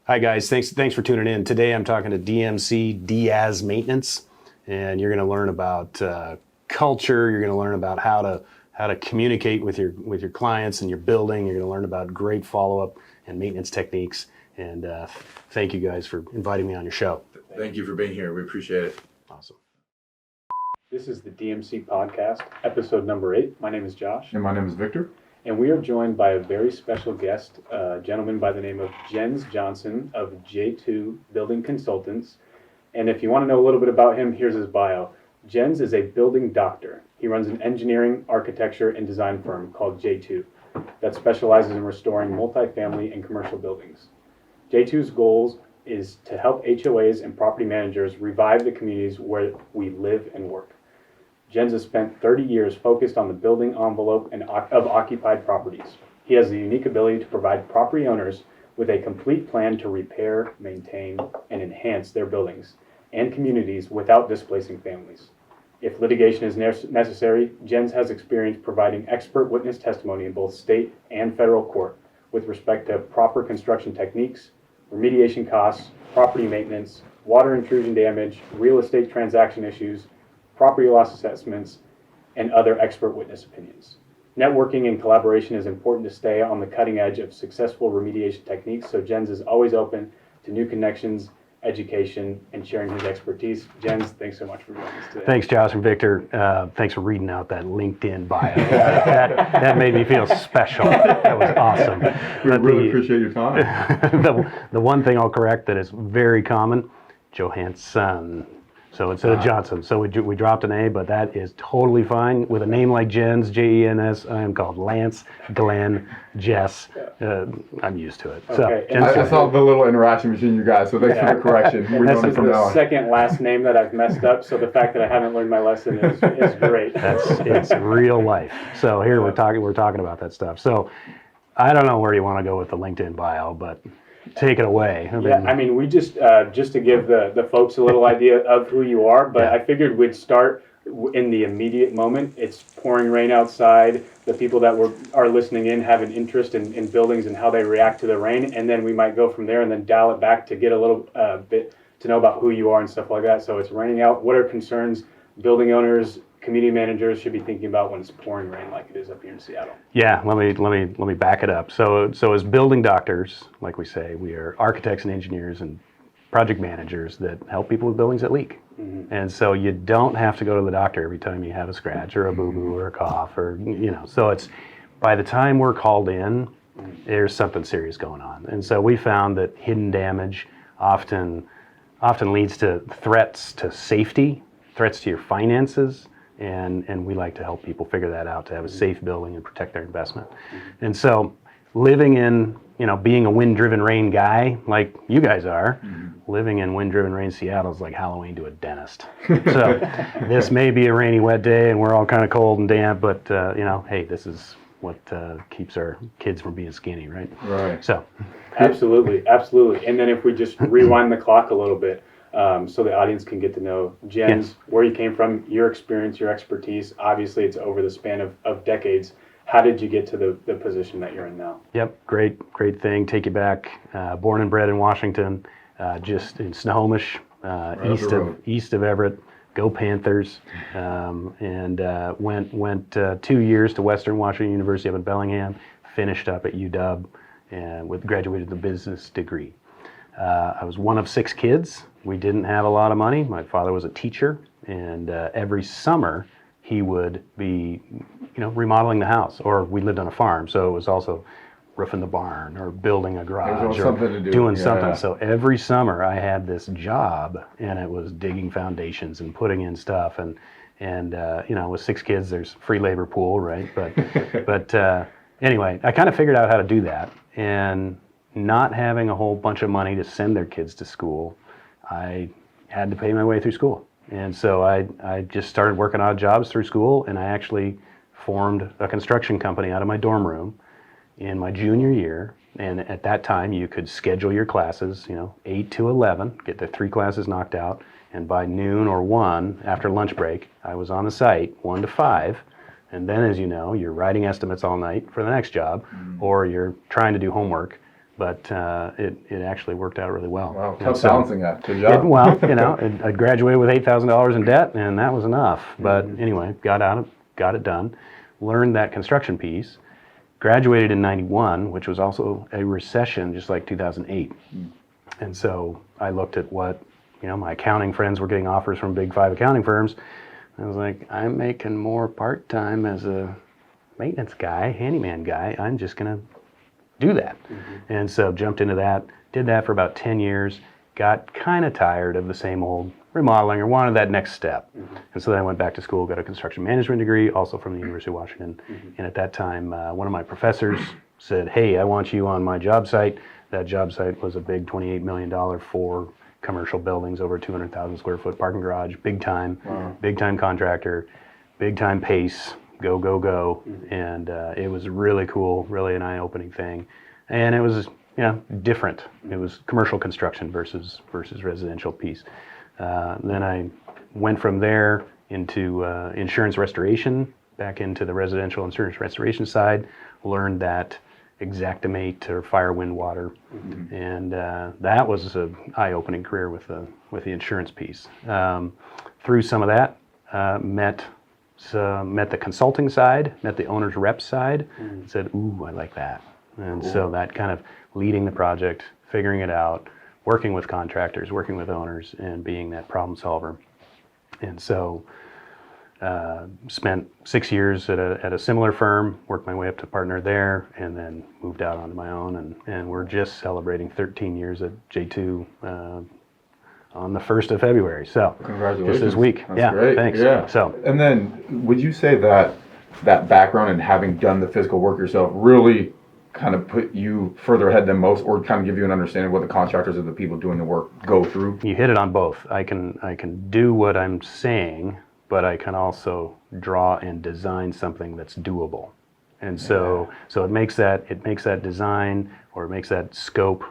Hi guys, thanks for tuning in. Today I'm talking to DMC Diaz Maintenance, and you're going to learn about culture. You're going to learn about how to communicate with your clients and your building. You're going to learn about great follow-up and maintenance techniques. And thank you guys for inviting me on your show. Thank you for being here. We appreciate it. Awesome. This is the DMC Podcast, episode number 8. My name is Josh. And my name is Victor. And we are joined by a very special guest, a gentleman by the name of Jens Johnson of J2 Building Consultants. And if you want to know a little bit about him, here's his bio. Jens is a building doctor. He runs an engineering, architecture, and design firm called J2 that specializes in restoring multifamily and commercial buildings. J2's goals is to help HOAs and property managers revive the communities where we live and work. Jens has spent 30 years focused on the building envelope of occupied properties. He has the unique ability to provide property owners with a complete plan to repair, maintain, and enhance their buildings and communities without displacing families. If litigation is necessary, Jens has experience providing expert witness testimony in both state and federal court with respect to proper construction techniques, remediation costs, property maintenance, water intrusion damage, real estate transaction issues, property loss assessments, and other expert witness opinions. Networking and collaboration is important to stay on the cutting edge of successful remediation techniques, so Jens is always open to new connections, education, and sharing his expertise. Jens, thanks so much for joining us today. Thanks, Josh and Victor. Thanks for reading out that LinkedIn bio. that made me feel special. That was awesome. We really appreciate your time. The one thing I'll correct that is very common, Johansson. So instead of Johnson, so we dropped an A, but that is totally fine. With a name like Jens, Jens, I am called Lance, Glenn, Jess. I'm used to it. Okay. So I saw the little interaction between you guys, so thanks for the correction. And this is the second last name that I've messed up, so the fact that I haven't learned my lesson is great. It's real life. So here we're talking about that stuff. So I don't know where you want to go with the LinkedIn bio, but take it away. We just to give the folks a little idea of who you are, but I figured we'd start in the immediate moment. It's pouring rain outside. The people that are listening in have an interest in buildings and how they react to the rain, and then we might go from there and then dial it back to get a little bit to know about who you are and stuff like that. So it's raining out. What are concerns building owners, community managers should be thinking about when it's pouring rain like it is up here in Seattle? Yeah, let me back it up. So as building doctors, like we say, we are architects and engineers and project managers that help people with buildings that leak. Mm-hmm. And so you don't have to go to the doctor every time you have a scratch or a boo-boo or a cough or So it's by the time we're called in, there's something serious going on. And so we found that hidden damage often leads to threats to safety, threats to your finances. And we like to help people figure that out to have a safe building and protect their investment. And so living in, being a wind-driven rain guy like you guys are, living in wind-driven rain Seattle is like Halloween to a dentist. So this may be a rainy, wet day and we're all kind of cold and damp, but, hey, this is what keeps our kids from being skinny, right? Right. So. Absolutely. And then if we just rewind the clock a little bit, so the audience can get to know Jens, where you came from, your experience, your expertise. Obviously, it's over the span of decades. How did you get to the position that you're in now? Yep, great thing. Take you back. Born and bred in Washington, just in Snohomish, east of Everett. Go Panthers! And went 2 years to Western Washington University up in Bellingham. Finished up at UW, and graduated with a business degree. I was one of 6 kids. We didn't have a lot of money. My father was a teacher, and every summer he would be, remodeling the house, or we lived on a farm, so it was also roofing the barn or building a garage or doing something. So every summer I had this job, and it was digging foundations and putting in stuff, and with 6 kids, there's free labor pool, right? But anyway, I kind of figured out how to do that, and not having a whole bunch of money to send their kids to school, I had to pay my way through school. And so I just started working odd jobs through school, and I actually formed a construction company out of my dorm room in my junior year. And at that time, you could schedule your classes, 8 to 11, get the 3 classes knocked out. And by noon or 1, after lunch break, I was on the site 1 to 5. And then, as you know, you're writing estimates all night for the next job, or you're trying to do homework but it actually worked out really well. Wow, And tough so- balancing act. Good job. well, I graduated with $8,000 in debt, and that was enough. But anyway, got it done, learned that construction piece, graduated in '91, which was also a recession, just like 2008. And so I looked at what my accounting friends were getting offers from big 5 accounting firms. I was like, I'm making more part-time as a maintenance guy, handyman guy. I'm just gonna do that. And so jumped into that, did that for about 10 years, got kind of tired of the same old remodeling or wanted that next step. And so then I went back to school, got a construction management degree, also from the University of Washington. And at that time, one of my professors said, hey, I want you on my job site. That job site was a big $28 million for commercial buildings, over 200,000 square foot parking garage, big time contractor, big time pace, go. And it was really cool, really an eye-opening thing. And it was different. It was commercial construction versus residential piece. Then I went from there into insurance restoration, back into the residential insurance restoration side, learned that Exactimate or fire, wind, water, and that was an eye-opening career with the insurance piece. Through some of that, met the consulting side, met the owner's rep side, and said, ooh, I like that. And so that kind of leading the project, figuring it out, working with contractors, working with owners, and being that problem solver. And so spent 6 years at a similar firm, worked my way up to partner there, and then moved out onto my own. And we're just celebrating 13 years at J2 on the 1st of February. So Congratulations. just this week. That's yeah, great. thanks. Yeah. So And then would you say that background and having done the physical work yourself really kind of put you further ahead than most, or kind of give you an understanding of what the contractors or the people doing the work go through? you hit it on both. I can do what I'm saying, but I can also draw and design something that's doable. And so it makes that design, or it makes that scope,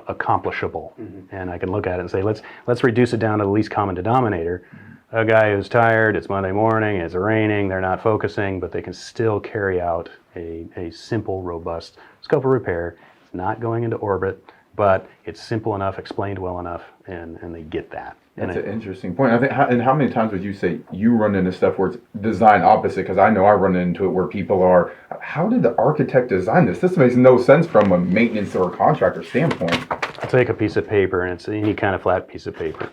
accomplishable. And I can look at it and say, let's reduce it down to the least common denominator. A guy who's tired, it's Monday morning, it's raining, they're not focusing, but they can still carry out a simple, robust scope of repair. It's not going into orbit, but it's simple enough, explained well enough, and they get that. That's an interesting point. I think. And how many times would you say you run into stuff where it's design opposite? Because I know I run into it where people are, how did the architect design this? This makes no sense from a maintenance or a contractor standpoint. I'll take a piece of paper, and it's any kind of flat piece of paper.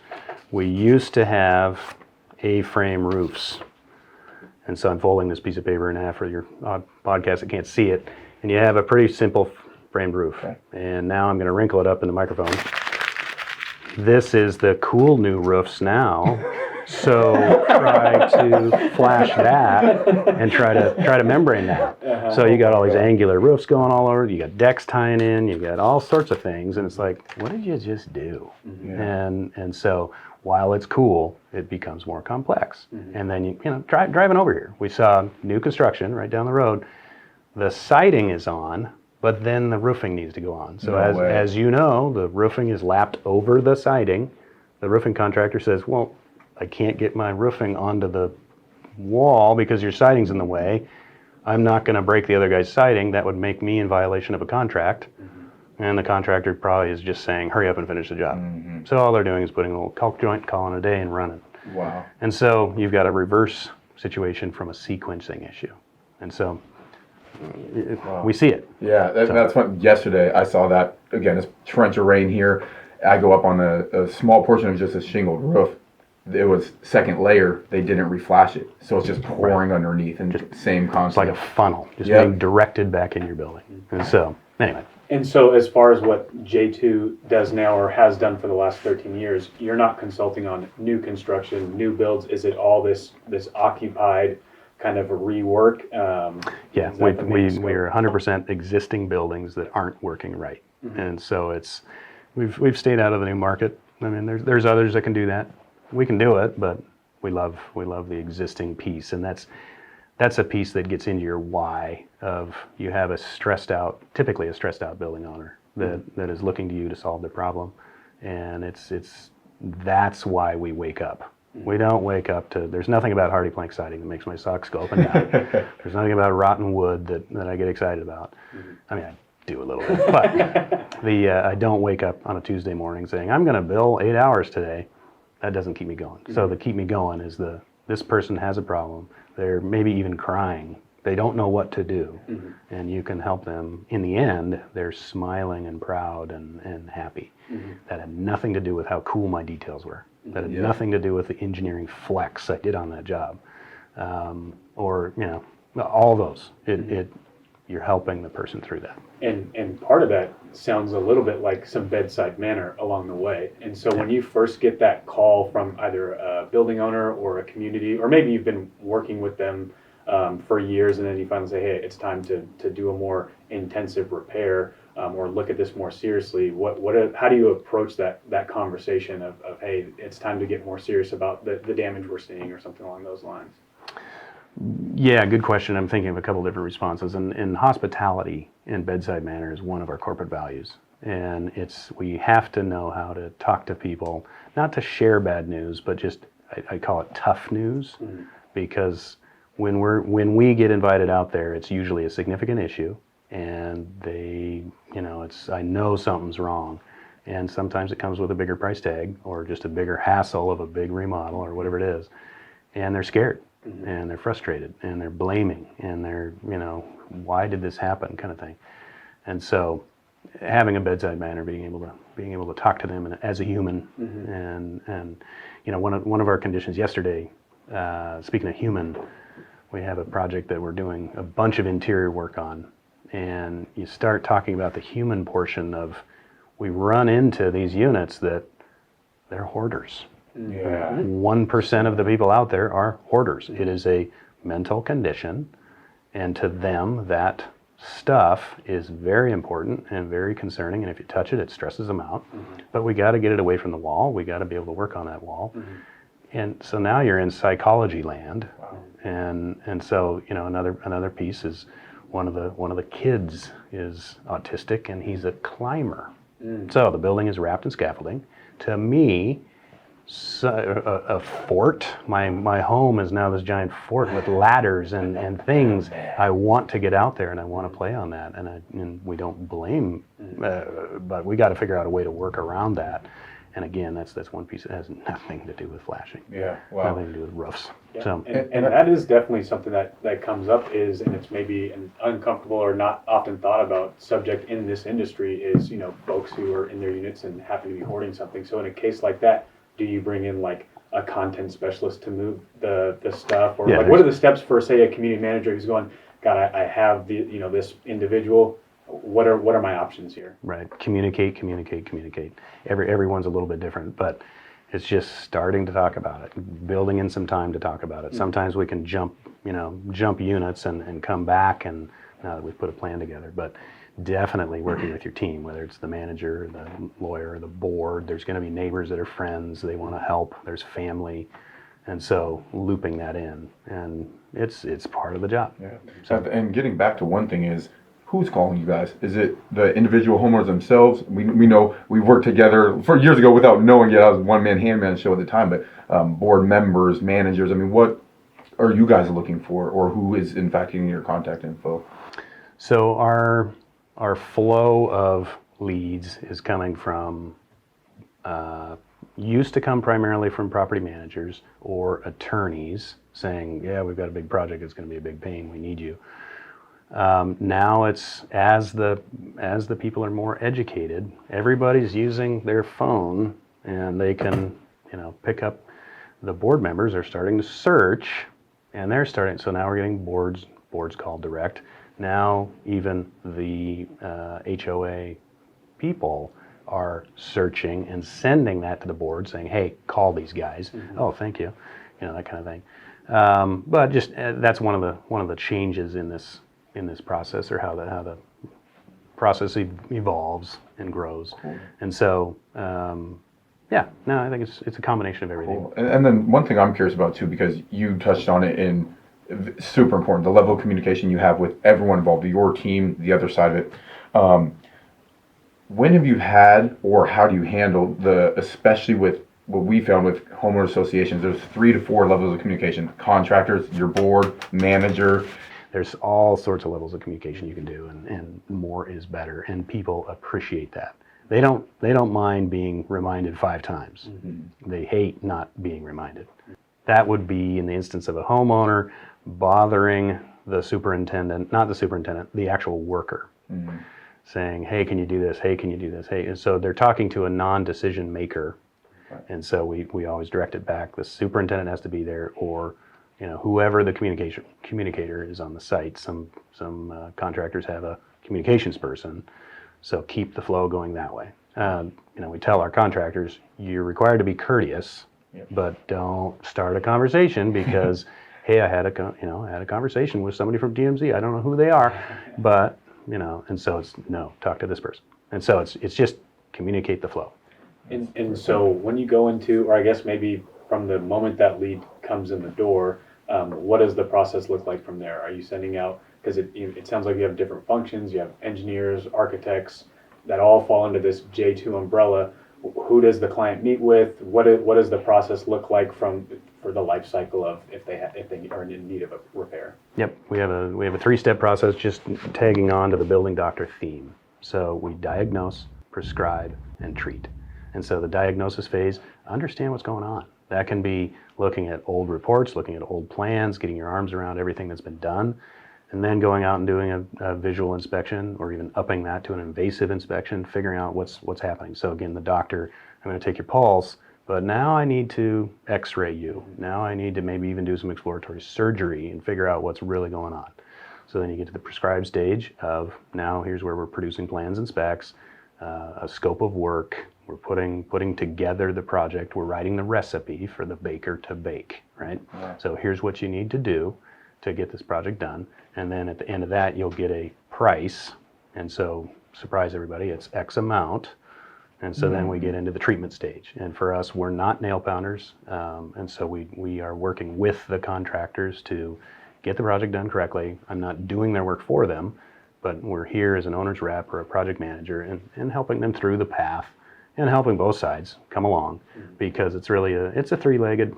We used to have A-frame roofs. And so I'm folding this piece of paper in half for your podcast that can't see it. And you have a pretty simple framed roof. Okay. And now I'm going to wrinkle it up in the microphone. This is the cool new roofs now. So try to flash that and try to membrane that. So you got all these angular roofs going all over. You got decks tying in. You got all sorts of things, and it's like, what did you just do? And so while it's cool, it becomes more complex. And then driving over here, we saw new construction right down the road. The siding is on, but then the roofing needs to go on. So as you know, the roofing is lapped over the siding. The roofing contractor says, well, I can't get my roofing onto the wall because your siding's in the way. I'm not going to break the other guy's siding. That would make me in violation of a contract. And the contractor probably is just saying, hurry up and finish the job. So all they're doing is putting a little caulk joint, calling it a day, and running. Wow. And so you've got a reverse situation from a sequencing issue. And so we see it. Yeah, that's what, yesterday I saw that, again, this torrential rain here. I go up on a small portion of just a shingled roof. It was second layer, they didn't reflash it. So it's just pouring underneath and just same concept. It's like a funnel, just being directed back in your building. And so, anyway. And so as far as what J2 does now or has done for the last 13 years, you're not consulting on new construction, new builds. Is it all this occupied kind of a rework? Yeah, we're 100% existing buildings that aren't working right. And so we've stayed out of the new market. I mean, there's others that can do that. We can do it, but we love the existing piece, and that's a piece that gets into your why of you have typically a stressed out building owner that is looking to you to solve their problem, and that's why we wake up. We don't wake up to, there's nothing about hardy plank siding that makes my socks go up and down. There's nothing about rotten wood that I get excited about. I mean, I do a little bit, I don't wake up on a Tuesday morning saying, I'm going to bill 8 hours today. That doesn't keep me going. So the keep me going is this person has a problem. They're maybe even crying. They don't know what to do. And you can help them. In the end, they're smiling and proud and happy. That had nothing to do with how cool my details were. That had nothing to do with the engineering flex I did on that job. Or, all those. You're helping the person through that. And part of that sounds a little bit like some bedside manner along the way. And so when you first get that call from either a building owner or a community, or maybe you've been working with them for years, and then you finally say, hey, it's time to do a more intensive repair or look at this more seriously. How do you approach that conversation of hey, it's time to get more serious about the damage we're seeing or something along those lines? Yeah, good question. I'm thinking of a couple different responses. And hospitality in bedside manner is one of our corporate values. And we have to know how to talk to people, not to share bad news, but just, I call it tough news, because when we get invited out there, it's usually a significant issue, and I know something's wrong. And sometimes it comes with a bigger price tag or just a bigger hassle of a big remodel or whatever it is. And they're scared. And they're frustrated, and they're blaming, and they're, why did this happen, kind of thing. And so, having a bedside manner, being able to talk to them as a human, and one of our conditions yesterday, speaking of human, we have a project that we're doing a bunch of interior work on, and you start talking about the human portion of, we run into these units that they're hoarders. Yeah. 1% of the people out there are hoarders. It is a mental condition, and to them, that stuff is very important and very concerning, and if you touch it, it stresses them out. But we got to get it away from the wall. We got to be able to work on that wall. And so now you're in psychology land. And so, another piece is one of the kids is autistic, and he's a climber. So the building is wrapped in scaffolding. To me, a fort. My home is now this giant fort with ladders and things. I want to get out there and I want to play on that. And we don't blame, but we got to figure out a way to work around that. And again, that's one piece that has nothing to do with flashing. Yeah, wow. Nothing to do with roofs. Yeah. So And that is definitely something that comes up and it's maybe an uncomfortable or not often thought about subject in this industry is, folks who are in their units and happen to be hoarding something. So in a case like that, do you bring in like a content specialist to move the stuff, or what are the steps for, say, a community manager who's going, God, I have this individual. What are my options here? Right, communicate. Everyone's a little bit different, but it's just starting to talk about it, building in some time to talk about it. Sometimes we can jump units and come back, and now that we've put a plan together, but definitely working with your team, whether it's the manager, the lawyer, the board. There's going to be neighbors that are friends. They want to help. There's family. And so looping that in, and it's part of the job. Yeah. So, and getting back to one thing is, who's calling you guys? Is it the individual homeowners themselves? We know we worked together for years ago without knowing yet. I was a one-man handman show at the time, but board members, managers, what are you guys looking for, or who is in fact getting your contact info? So our flow of leads is coming from, used to come primarily from property managers or attorneys saying, yeah, we've got a big project, it's going to be a big pain, we need you. Now it's, as the people are more educated, everybody's using their phone, and they can, pick up, the board members are starting to search, and so now we're getting boards called direct. Now even the HOA people are searching and sending that to the board, saying, "Hey, call these guys." Oh, thank you, that kind of thing. But just that's one of the changes in this process, or how the process evolves and grows. Cool. And so, I think it's a combination of everything. Cool. And then one thing I'm curious about too, because you touched on it in. Super important, the level of communication you have with everyone involved, your team, the other side of it. When have you had, or how do you handle especially with what we found with homeowner associations, there's 3 to 4 levels of communication: contractors, your board, manager. There's all sorts of levels of communication you can do, and more is better, and people appreciate that. They don't mind being reminded 5 times. They hate not being reminded. That would be in the instance of a homeowner bothering the superintendent, not the superintendent, the actual worker, saying, hey, can you do this? Hey, can you do this? Hey, and so they're talking to a non-decision maker. And so we always direct it back. The superintendent has to be there, or whoever the communicator is on the site. Some contractors have a communications person, so keep the flow going that way. We tell our contractors, you're required to be courteous, but don't start a conversation because, hey, I had a conversation with somebody from DMC. I don't know who they are, but and so it's no, talk to this person. And so it's just communicate the flow. And so when you go into, or I guess maybe from the moment that lead comes in the door, what does the process look like from there? Are you sending out, because it sounds like you have different functions, you have engineers, architects, that all fall under this J2 umbrella. Who does the client meet with? What does the process look like for the life cycle of if they are in need of a repair? Yep, we have a 3-step process, just tagging on to the building doctor theme. So we diagnose, prescribe, and treat. And so the diagnosis phase, understand what's going on. That can be looking at old reports, looking at old plans, getting your arms around everything that's been done, and then going out and doing a visual inspection, or even upping that to an invasive inspection, figuring out what's happening. So again, the doctor, I'm going to take your pulse, but now I need to x-ray you. Now I need to maybe even do some exploratory surgery and figure out what's really going on. So then you get to the prescribed stage of, now here's where we're producing plans and specs, a scope of work. We're putting together the project. We're writing the recipe for the baker to bake, right? Yeah. So here's what you need to do to get this project done. And then at the end of that, you'll get a price. And so, surprise everybody, it's X amount. And so then we get into the treatment stage. And for us, we're not nail pounders. And so we are working with the contractors to get the project done correctly. I'm not doing their work for them, but we're here as an owner's rep or a project manager and helping them through the path and helping both sides come along, because it's really it's a 3-legged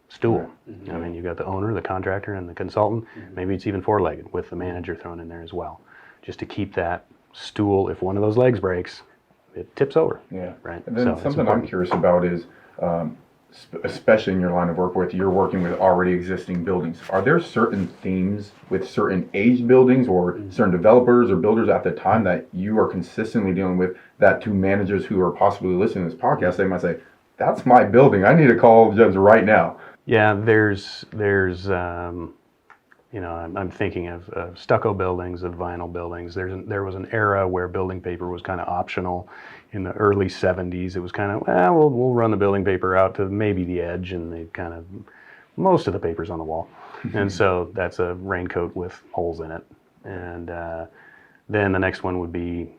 stool. I mean, you've got the owner, the contractor, and the consultant. Maybe it's even 4-legged with the manager thrown in there as well, just to keep that stool, if one of those legs breaks, it tips over. Yeah. Right. And then something I'm curious about is, especially in your line of work with, you're working with already existing buildings. Are there certain themes with certain aged buildings or certain developers or builders at the time that you are consistently dealing with, that to managers who are possibly listening to this podcast, they might say, that's my building, I need to call Jens right now? Yeah, there's I'm thinking of stucco buildings, of vinyl buildings. There was an era where building paper was kind of optional. In the early 70s, it was kind of, we'll run the building paper out to maybe the edge, and they kind of, most of the paper's on the wall. And so that's a raincoat with holes in it. And then the next one would be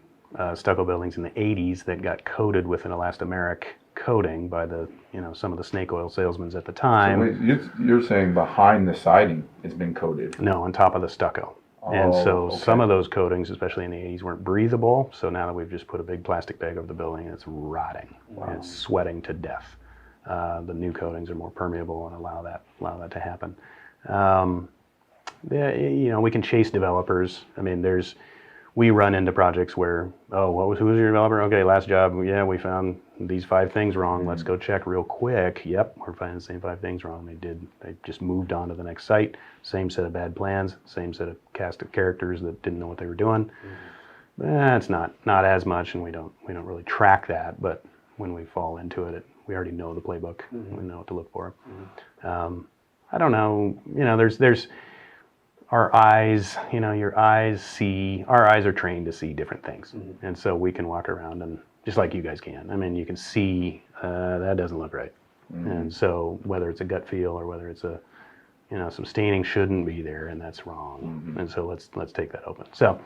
stucco buildings in the 80s that got coated with an elastomeric coating by some of the snake oil salesmen at the time. So you're saying behind the siding it's been coated? No, on top of the stucco. And so some of those coatings, especially in the 80s, weren't breathable. So now that we've just put a big plastic bag over the building, it's rotting. Wow. It's sweating to death. The new coatings are more permeable and allow that to happen. We can chase developers. I mean, we run into projects where, who was your developer? Okay, last job, we found these 5 things wrong. Let's go check real quick. Yep, we're finding the same 5 things wrong. They just moved on to the next site. Same set of bad plans, same set of cast of characters that didn't know what they were doing. It's not as much, and we don't really track that, but when we fall into it, we already know the playbook. We know what to look for. I don't know, there's our eyes, our eyes are trained to see different things. And so we can walk around and, just like you guys can, I mean, you can see that doesn't look right. And so whether it's a gut feel or whether it's some staining shouldn't be there and that's wrong. And so let's take that open. So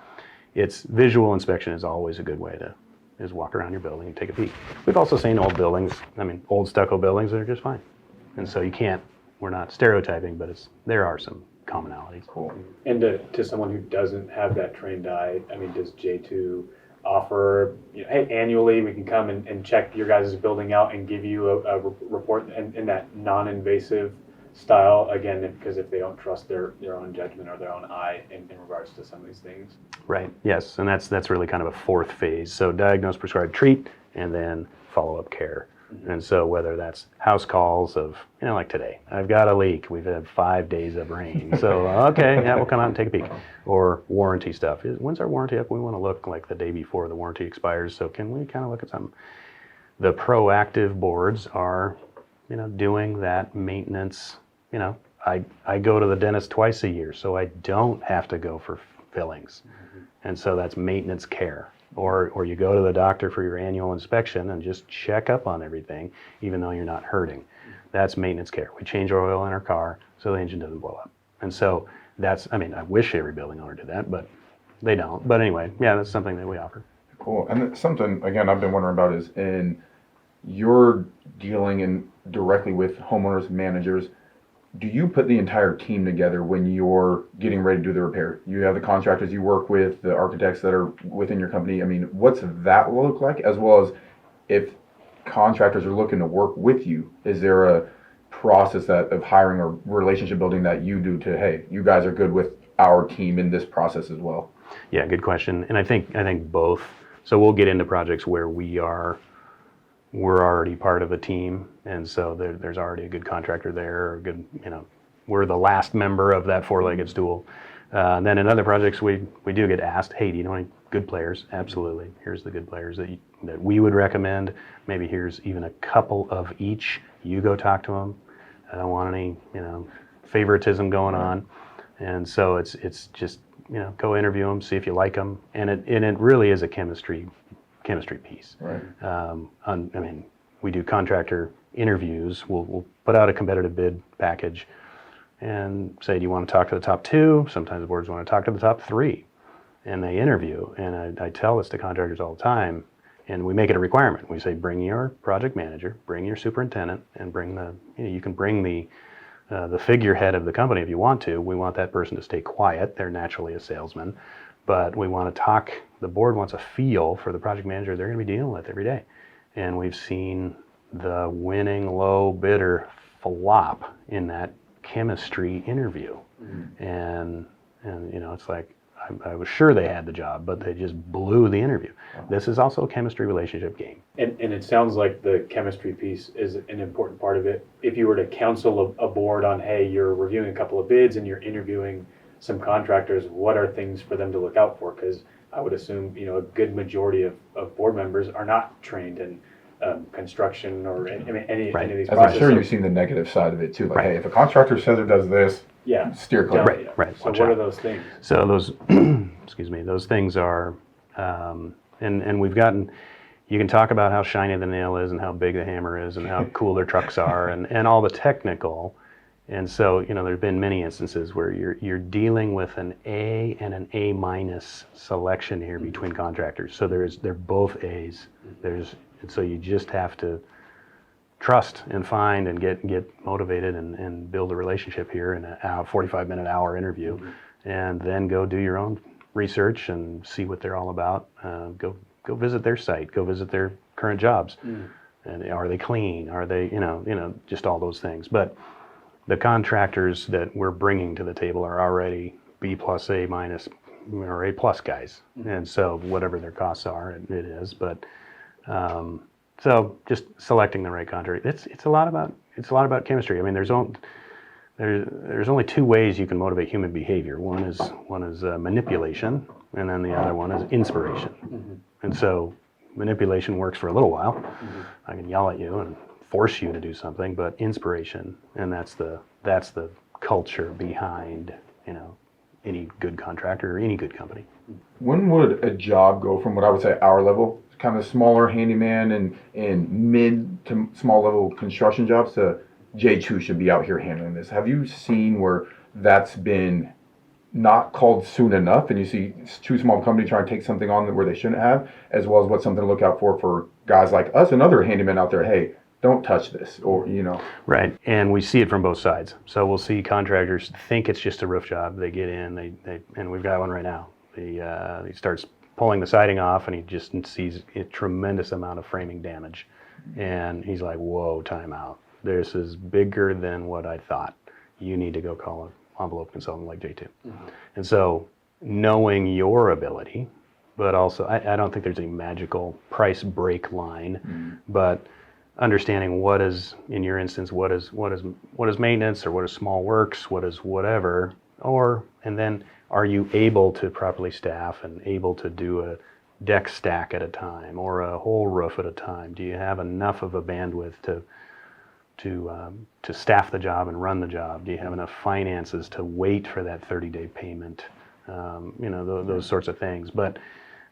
it's visual inspection is always a good way to walk around your building and take a peek. We've also seen old buildings, old stucco buildings that are just fine. And so we're not stereotyping, but there are some commonalities. Cool. And to someone who doesn't have that trained eye, does J2 offer, hey, annually we can come and check your guys' building out and give you a report in that non-invasive style, again, because if they don't trust their own judgment or their own eye in regards to some of these things. Right. Yes, and that's really kind of a fourth phase. So diagnose, prescribe, treat, and then follow-up care. And so whether that's house calls of, like today, I've got a leak. We've had 5 days of rain. So, okay, yeah, we'll come out and take a peek. Or warranty stuff. When's our warranty up? We want to look like the day before the warranty expires. So can we kind of look at something? The proactive boards are, doing that maintenance. I go to the dentist twice a year, so I don't have to go for fillings. And so that's maintenance care. Or you go to the doctor for your annual inspection and just check up on everything, even though you're not hurting. That's maintenance care. We change oil in our car so the engine doesn't blow up. And so I wish every building owner did that, but they don't. But anyway, yeah, that's something that we offer. Cool. And it's something, again, I've been wondering about is you're dealing directly with homeowners, managers. Do you put the entire team together when you're getting ready to do the repair? You have the contractors you work with, the architects that are within your company. I mean, what's that look like? As well as if contractors are looking to work with you, is there a process of hiring or relationship building that you do to, hey, you guys are good with our team in this process as well? Yeah, good question. And I think both. So we'll get into projects where we're already part of a team, and so there's already a good contractor there, or good, we're the last member of that four-legged stool. And then in other projects, we do get asked, hey, do you know any good players? Absolutely. Here's the good players that we would recommend. Maybe here's even a couple of each. You go talk to them. I don't want any, favoritism going on. And so it's just, go interview them, see if you like them. And it really is a chemistry piece. Right. We do contractor interviews. We'll put out a competitive bid package and say, do you want to talk to the top 2? Sometimes the boards want to talk to the top 3, and they interview. And I tell this to contractors all the time, and we make it a requirement. We say, bring your project manager, bring your superintendent, and bring you can bring the figurehead of the company if you want to. We want that person to stay quiet. They're naturally a salesman. But we want to talk, the board wants a feel for the project manager they're going to be dealing with every day. And we've seen the winning low bidder flop in that chemistry interview. And it's like, I was sure they had the job, but they just blew the interview. This is also a chemistry relationship game. And it sounds like the chemistry piece is an important part of it. If you were to counsel a board on, hey, you're reviewing a couple of bids and you're interviewing some contractors, what are things for them to look out for? Because I would assume, a good majority of board members are not trained in construction or any of these As processes. I'm sure you've seen the negative side of it too. Like, hey, if a contractor says it does this, steer clear. Right. So what are those things? So those, those things are, and we've gotten, you can talk about how shiny the nail is and how big the hammer is and how cool their trucks are and all the technical. And so, there's been many instances where you're dealing with an A and an A- selection here between contractors. So they're both A's. And so you just have to trust and find and get motivated and build a relationship here in a 45-minute hour interview, and then go do your own research and see what they're all about. Go visit their site. Go visit their current jobs. And are they clean? Are they just all those things. But the contractors that we're bringing to the table are already B+, A- or A+ guys, and so whatever their costs are, it is. But so just selecting the right contractor. It's a lot about chemistry. I mean, there's only 2 ways you can motivate human behavior. One is manipulation, and then the other one is inspiration. And so manipulation works for a little while. I can yell at you and force you to do something, but inspiration, and that's the culture behind any good contractor or any good company. When would a job go from what I would say our level, kind of smaller handyman and mid to small level construction jobs, to J2 should be out here handling this? Have you seen where that's been not called soon enough, and you see 2 small companies trying to take something on where they shouldn't have, as well as what's something to look out for guys like us and other handymen out there? Hey, don't touch this, or Right, and we see it from both sides. So we'll see contractors think it's just a roof job. They get in, and we've got one right now. He starts pulling the siding off, and he just sees a tremendous amount of framing damage, and he's like, "Whoa, time out! This is bigger than what I thought." you need to go call an envelope consultant like J2. And so knowing your ability, but also I don't think there's a magical price break line, but understanding what is, in your instance, what is maintenance, or what is small works, what is whatever, and then are you able to properly staff and able to do a deck stack at a time or a whole roof at a time? Do you have enough of a bandwidth to staff the job and run the job? Do you have enough finances to wait for that 30-day payment? Those sorts of things. But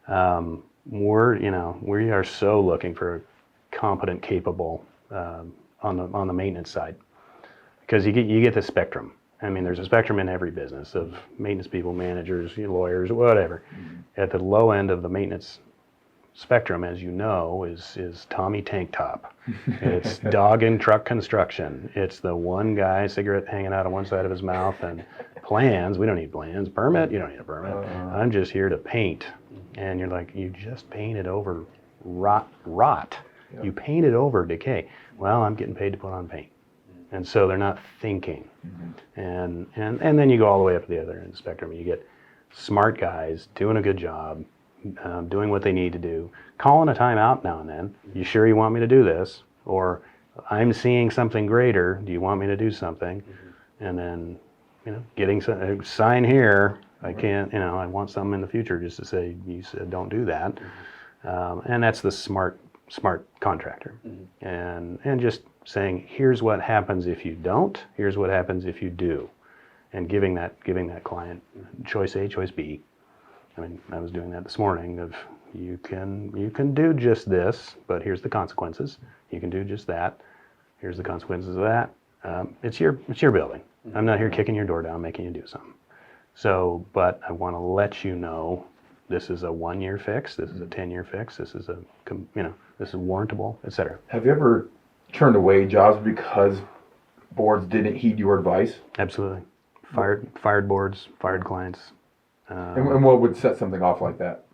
we are so looking for a competent, capable on the maintenance side, because you get the spectrum. I mean, there's a spectrum in every business of maintenance people, managers, lawyers, whatever. At the low end of the maintenance spectrum, as you know, is Tommy Tank Top. It's dog and truck construction. It's the one guy, cigarette hanging out on one side of his mouth, and plans. We don't need plans. Permit? You don't need a permit. I'm just here to paint. And you're like, you just painted over rot. Yep. You painted over decay. Well, I'm getting paid to put on paint. And so they're not thinking. And then you go all the way up to the other end of the spectrum. You get smart guys doing a good job, doing what they need to do, calling a timeout now and then. You sure you want me to do this? Or I'm seeing something greater. Do you want me to do something? And then, getting some sign here. I can't, I want something in the future just to say, you said don't do that. And that's the smart contractor. And just saying, here's what happens if you don't, here's what happens if you do. And giving that client choice A, choice B. I mean, I was doing that this morning of you can do just this, but here's the consequences. You can do just that. Here's the consequences of that. It's your building. I'm not here kicking your door down, making you do something. So, but I want to let you know, this is a 1-year fix. This is a 10-year fix. This is this is warrantable, etc. Have you ever turned away jobs because boards didn't heed your advice? Absolutely. Fired boards, fired clients. And what would set something off like that?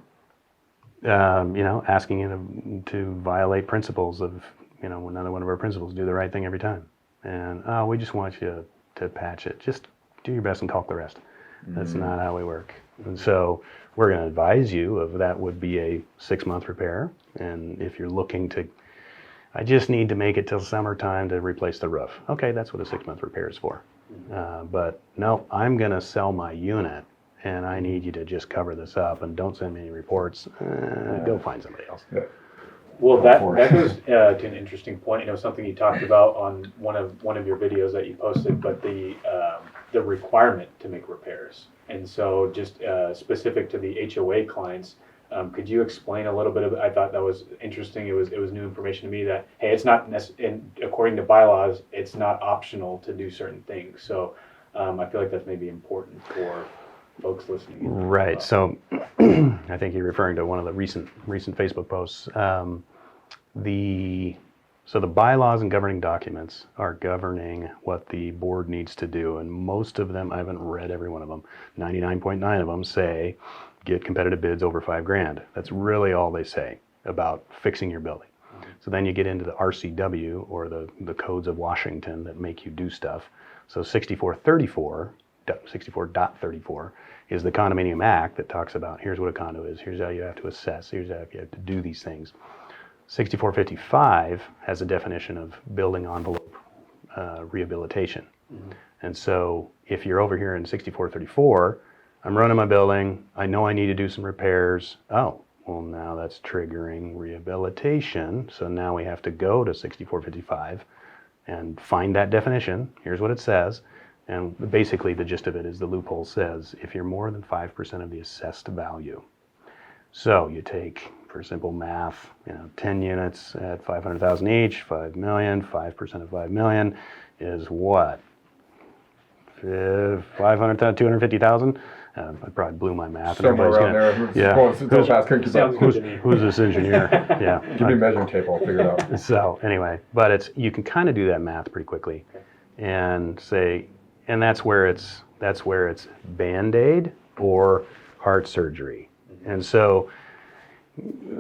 Asking you to violate principles of, another one of our principles, do the right thing every time. And, we just want you to patch it. Just do your best and caulk the rest. That's not how we work. And so we're going to advise you of that would be a 6-month repair. And if you're looking to, I just need to make it till summertime to replace the roof. Okay, that's what a 6-month repair is for. But no, I'm going to sell my unit, and I need you to just cover this up and don't send me any reports. Go find somebody else. Yeah. Well, that goes to an interesting point. Something you talked about on one of your videos that you posted, but the requirement to make repairs. And so, just specific to the HOA clients, could you explain a little bit of it? I thought that was interesting. It was new information to me that, hey, it's not according to bylaws, it's not optional to do certain things. So I feel like that's maybe important for folks listening. Right. So I think you're referring to one of the recent Facebook posts. So the bylaws and governing documents are governing what the board needs to do, and most of them, I haven't read every one of them, 99.9 of them say get competitive bids over $5,000. That's really all they say about fixing your building. So then you get into the RCW, or the codes of Washington that make you do stuff. So 64.34 is the Condominium Act that talks about here's what a condo is, here's how you have to assess, here's how you have to do these things. 6455 has a definition of building envelope rehabilitation. And so if you're over here in 6434, I'm running my building, I know I need to do some repairs. Oh, well, now that's triggering rehabilitation. So now we have to go to 6455 and find that definition. Here's what it says. And basically the gist of it is the loophole says if you're more than 5% of the assessed value. So you take, for simple math, 10 units at 500,000 each, 5 million, 5% of 5 million is what? 500,000, 250,000? I probably blew my math. Somewhere around there. Yeah. Who's this engineer? Yeah. Give me a measuring tape, I'll figure it out. So anyway, but you can kind of do that math pretty quickly and say, and that's where it's Band-Aid or heart surgery. And so,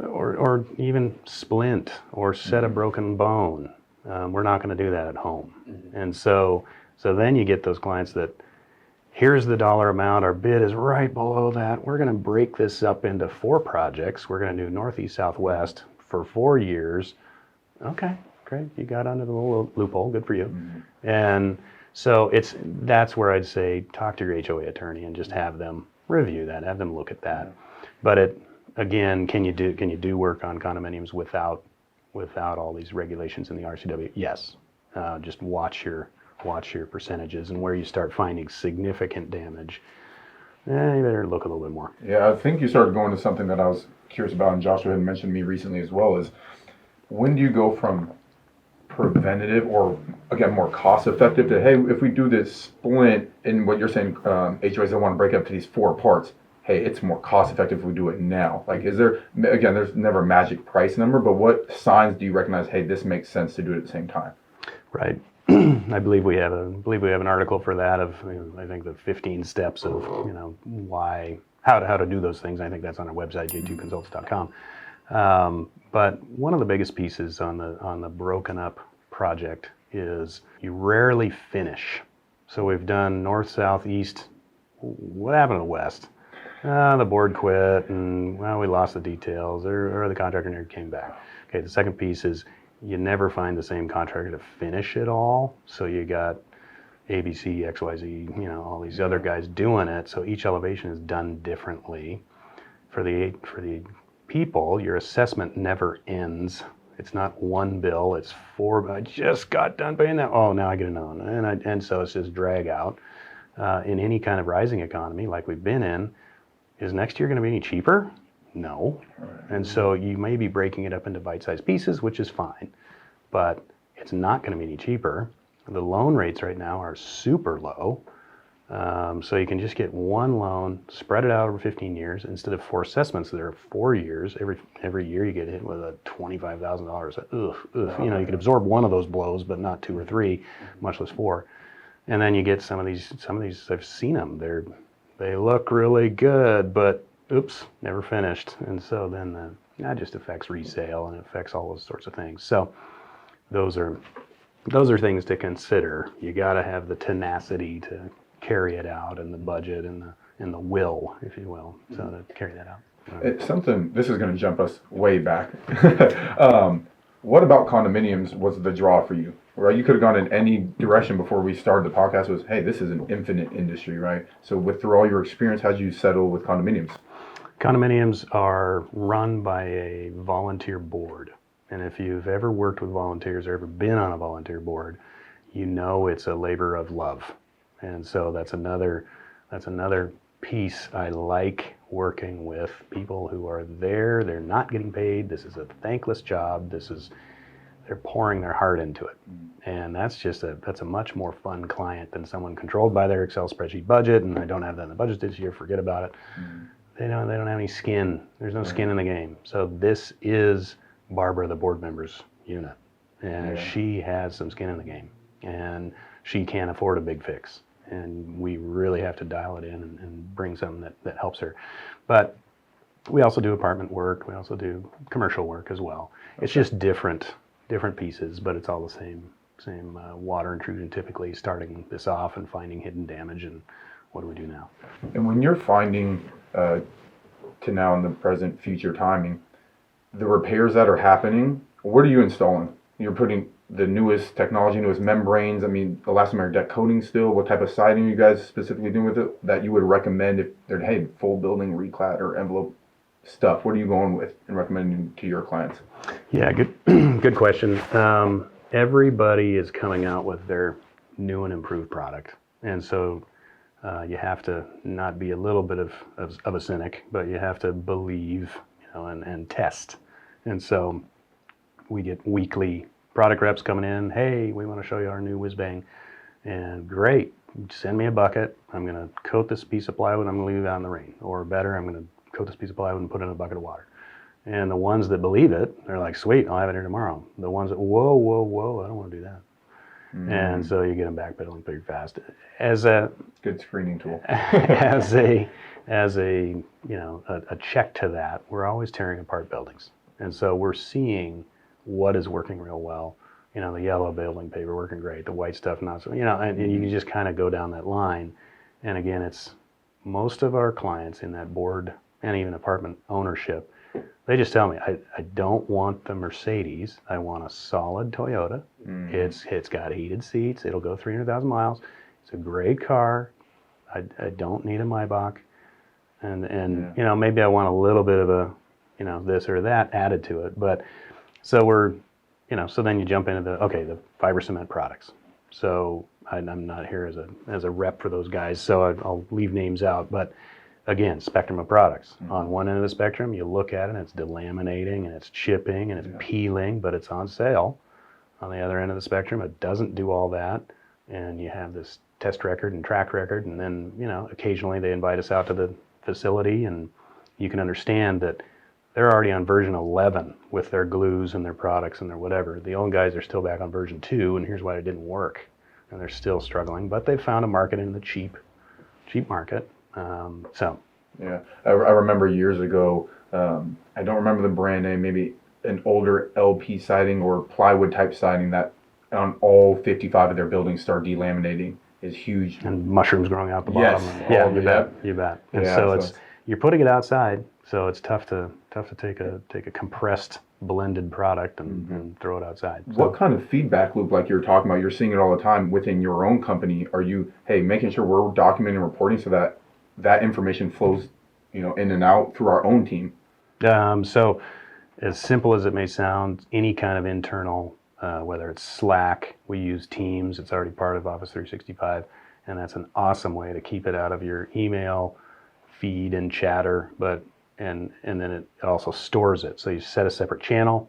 or even splint or set a broken bone. We're not going to do that at home. And so So then you get those clients that, here's the dollar amount, our bid is right below that. We're going to break this up into 4 projects. We're going to do northeast, southwest for 4 years. Okay, great. You got under the little loophole. Good for you. And so that's where I'd say talk to your HOA attorney and just have them review that, have them look at that. But again, can you do work on condominiums without all these regulations in the RCW? Yes. Just watch your percentages, and where you start finding significant damage, you better look a little bit more. Yeah, I think you started going to something that I was curious about, and Joshua had mentioned to me recently as well, is when do you go from preventative or, again, more cost effective to, hey, if we do this split in what you're saying, HOAs don't want to break up to these 4 parts, hey, it's more cost effective if we do it now. Like, is there, again, there's never a magic price number, but what signs do you recognize, hey, this makes sense to do it at the same time? Right. I believe we have an article for that of, I think, the 15 steps of, why, how to do those things. I think that's on our website, j2consults.com. But one of the biggest pieces on the broken up project is you rarely finish. So we've done north, south, east. What happened to the west? The board quit, and we lost the details, or the contractor never came back. Okay, the second piece is you never find the same contractor to finish it all. So you got ABC, XYZ, all these other guys doing it. So each elevation is done differently. For the people, your assessment never ends. It's not one bill, it's 4. I just got done paying that. Oh, now I get another one. And so it's just drag out. In any kind of rising economy like we've been in, is next year going to be any cheaper? No. And so you may be breaking it up into bite-sized pieces, which is fine, but it's not going to be any cheaper. The loan rates right now are super low. So you can just get one loan, spread it out over 15 years instead of 4 assessments that are 4 years. Every year you get hit with a $25,000. You could absorb one of those blows, but not 2 or 3, much less 4. And then you get some of these. I've seen them. They look really good, but oops, never finished. And so then that just affects resale and it affects all those sorts of things. So those are things to consider. You got to have the tenacity to carry it out, and the budget and the will, if you will, so to carry that out. It's something, this is going to jump us way back. What about condominiums was the draw for you? Right, you could have gone in any direction before we started the podcast. Was, hey, this is an infinite industry, right? So through all your experience, how did you settle with condominiums? Condominiums are run by a volunteer board. And if you've ever worked with volunteers or ever been on a volunteer board, it's a labor of love. And so that's another piece. I like working with people who are there. They're not getting paid. This is a thankless job. They're pouring their heart into it. And that's a much more fun client than someone controlled by their Excel spreadsheet budget, and I don't have that in the budget this year, forget about it. They don't have any skin. There's no skin in the game. So this is Barbara, the board member's unit. And she has some skin in the game. And she can't afford a big fix. And we really have to dial it in and bring something that helps her. But we also do apartment work. We also do commercial work as well. It's just different pieces, but it's all the same water intrusion, typically starting this off and finding hidden damage, and what do we do now? And when you're finding to now in the present future timing, the repairs that are happening, what are you installing? You're putting the newest technology, newest membranes. I mean, elastomeric deck coating still. What type of siding are you guys specifically doing with it that you would recommend if they're, hey, full building reclad or envelope stuff? What are you going with and recommending to your clients? Yeah, good question. Everybody is coming out with their new and improved product. And so you have to not be a little bit of a cynic, but you have to believe, and test. And so we get weekly product reps coming in. Hey, we want to show you our new whiz bang. And great, send me a bucket. I'm going to coat this piece of plywood. I'm going to leave it out in the rain. Or better, I'm going to coat this piece of plywood and put it in a bucket of water. And the ones that believe it, they're like, sweet, I'll have it here tomorrow. The ones that, whoa, I don't want to do that. And so you get them backpedaling pretty fast. As a good screening tool. as a check to that, we're always tearing apart buildings. And so we're seeing what is working real well. the yellow building paper working great, the white stuff not so, and you can just kind of go down that line. And again, it's most of our clients in that board and even apartment ownership, they just tell me, I don't want the Mercedes. I want a solid Toyota. It's got heated seats. It'll go 300,000 miles. It's a great car. I don't need a Maybach. And maybe I want a little bit of a, this or that added to it. But so so then you jump into the fiber cement products. So I'm not here as a rep for those guys, so I'll leave names out. But again, spectrum of products. On one end of the spectrum, you look at it, and it's delaminating, and it's chipping, and it's peeling, but it's on sale. On the other end of the spectrum, it doesn't do all that, and you have this test record and track record, and then, occasionally they invite us out to the facility, and you can understand that they're already on version 11 with their glues and their products and their whatever. The old guys are still back on version 2, and here's why it didn't work. And they're still struggling, but they've found a market in the cheap market. Yeah, I remember years ago, I don't remember the brand name, maybe an older LP siding or plywood type siding that on all 55 of their buildings started delaminating is huge. And mushrooms growing out the Yes. bottom. You bet. And Yeah, so you're putting it outside, so it's tough to take a compressed blended product and throw it outside. So, what kind of feedback loop, like you're talking about, you're seeing it all the time within your own company? Are you, making sure we're documenting and reporting so that information flows, in and out through our own team? So as simple as it may sound, any kind of internal, whether it's Slack, we use Teams, it's already part of Office 365, and that's an awesome way to keep it out of your email feed and chatter, and then it also stores it. So you set a separate channel,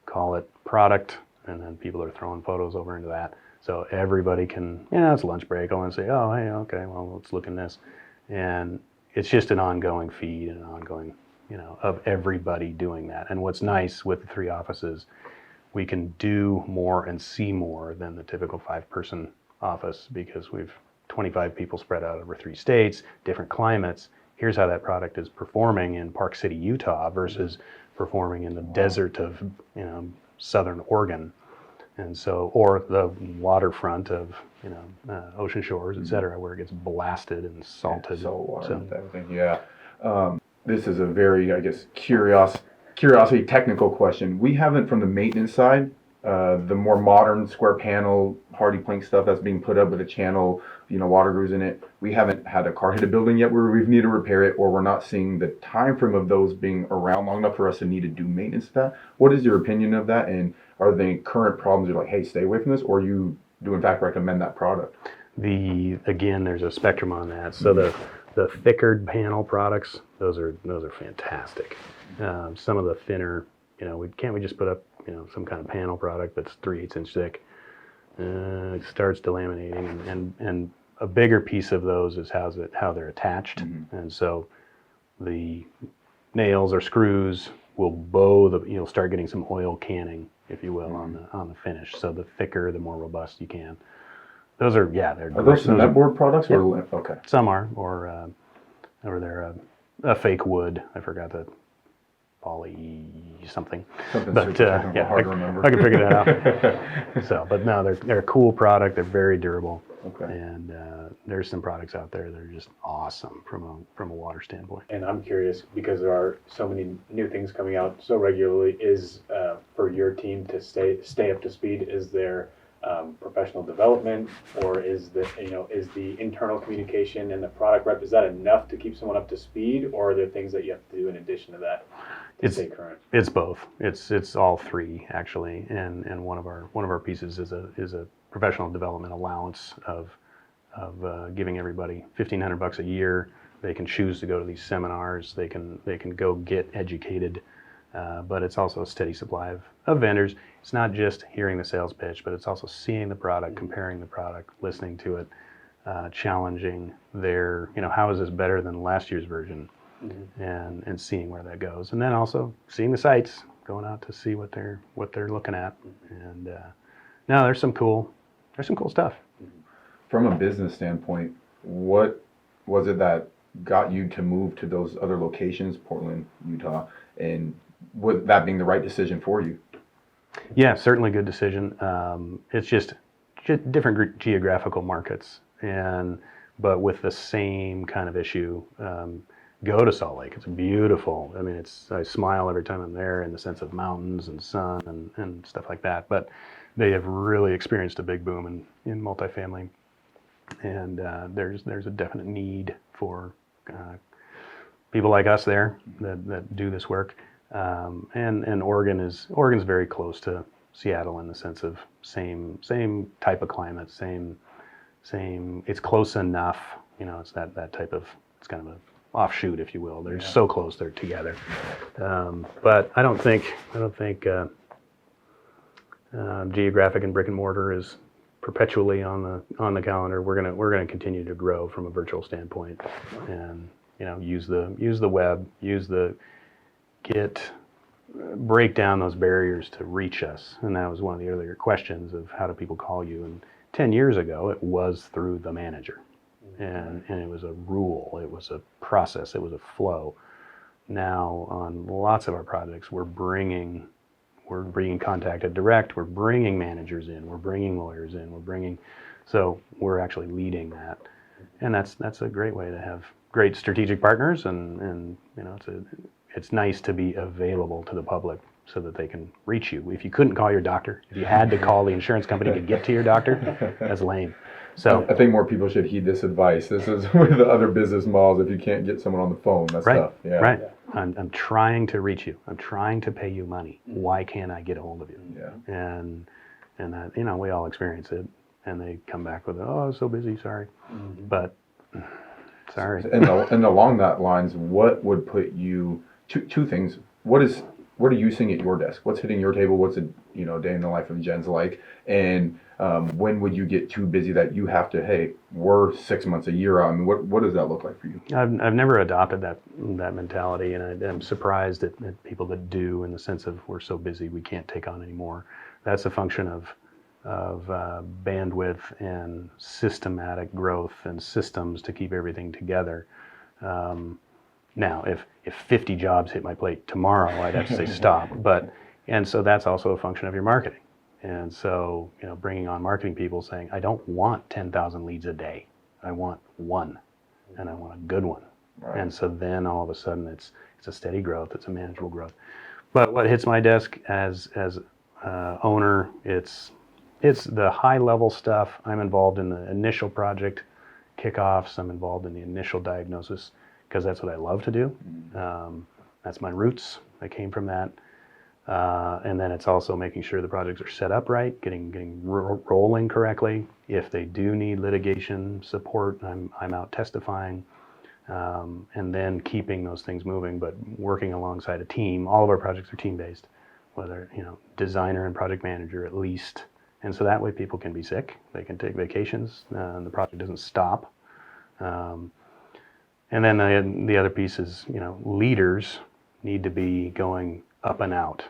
call it product, and then people are throwing photos over into that. So everybody can, it's lunch break, I want to say, oh, hey, okay, well, let's look in this. And it's just an ongoing feed and an ongoing, of everybody doing that. And what's nice with the 3 offices, we can do more and see more than the typical 5-person office because we've 25 people spread out over 3 states, different climates. Here's how that product is performing in Park City, Utah versus performing in the desert of, Southern Oregon. And so, or the waterfront of, ocean shores, et cetera, where it gets blasted and salted. Saltwater and everything, yeah. This is a very, I guess, curiosity technical question. We haven't, from the maintenance side, the more modern square panel, hardy plank stuff that's being put up with a channel, water grooves in it. We haven't had a car hit a building yet where we've needed to repair it, or we're not seeing the time frame of those being around long enough for us to need to do maintenance to that. What is your opinion of that? And are the current problems you're like, hey, stay away from this, or you do in fact recommend that product? Again, there's a spectrum on that. So the thicker panel products, those are fantastic. Some of the thinner, can't we just put up, some kind of panel product that's 3/8 inch thick? It starts delaminating, and a bigger piece of those is how they're attached. And so the nails or screws will bow you'll start getting some oil canning, if you will, on the finish. So the thicker, the more robust you can. Those are Are those cement board products? Yeah. Or okay. Some are, or they're a fake wood. I forgot the poly something. But hard to remember. I can figure that out. So, but no, they're a cool product. They're very durable. Okay. And there's some products out there that are just awesome from a water standpoint. And I'm curious, because there are so many new things coming out so regularly, is for your team to stay up to speed, is there professional development, or is the internal communication and the product rep, is that enough to keep someone up to speed, or are there things that you have to do in addition to that to stay current? It's both. It's all 3 actually, and one of our pieces is a professional development allowance of giving everybody $1,500 a year. They can choose to go to these seminars. They can go get educated. But it's also a steady supply of vendors. It's not just hearing the sales pitch, but it's also seeing the product, comparing the product, listening to it, challenging their, how is this better than last year's version, and seeing where that goes. And then also seeing the sites, going out to see what they're looking at. And no, there's some cool stuff. From a business standpoint, what was it that got you to move to those other locations, Portland, Utah, and would that being the right decision for you? Yeah, certainly good decision. It's just different geographical markets, but with the same kind of issue. Go to Salt Lake. It's beautiful. I mean, I smile every time I'm there in the sense of mountains and sun and stuff like that. But they have really experienced a big boom in multifamily, and there's a definite need for people like us there that do this work. And Oregon's very close to Seattle in the sense of same type of climate, same. It's close enough. It's that type of. It's kind of a offshoot, if you will. They're so close, they're together. But I don't think geographic and brick and mortar is perpetually on the calendar. We're gonna continue to grow from a virtual standpoint, and use the web, break down those barriers to reach us. And that was one of the earlier questions of how do people call you. And 10 years ago, it was through the manager. And it was a rule, it was a process, it was a flow. Now on lots of our projects, we're being contacted direct, we're bringing managers in, we're bringing lawyers in, so we're actually leading that. And that's a great way to have great strategic partners, and it's nice to be available to the public so that they can reach you. If you couldn't call your doctor, if you had to call the insurance company to get to your doctor, that's lame. So I think more people should heed this advice. This is with the other business models. If you can't get someone on the phone, that's tough. Yeah. Right. I'm trying to reach you. I'm trying to pay you money. Why can't I get a hold of you? Yeah. And that, we all experience it. And they come back with, oh, I'm so busy, sorry. But sorry. And along that lines, what would put you two things? What are you seeing at your desk? What's hitting your table? What's a day in the life of Jen's like? And when would you get too busy that you have to, hey, we're 6 months, a year out? I mean, what does that look like for you? I've never adopted that mentality, and I'm surprised at people that do, in the sense of we're so busy we can't take on anymore. That's a function of bandwidth and systematic growth and systems to keep everything together. Now, if 50 jobs hit my plate tomorrow, I'd have to say stop. And so that's also a function of your marketing. And so, bringing on marketing people saying, I don't want 10,000 leads a day. I want one, and I want a good one. Right. And so then all of a sudden it's a steady growth, it's a manageable growth. But what hits my desk as owner, it's the high level stuff. I'm involved in the initial project kickoffs. I'm involved in the initial diagnosis because that's what I love to do. That's my roots. I came from that. And then it's also making sure the projects are set up right, getting rolling correctly. If they do need litigation support, I'm out testifying, and then keeping those things moving, but working alongside a team. All of our projects are team-based, whether, designer and project manager at least. And so that way people can be sick, they can take vacations, and the project doesn't stop. And then the other piece is, leaders need to be going up and out,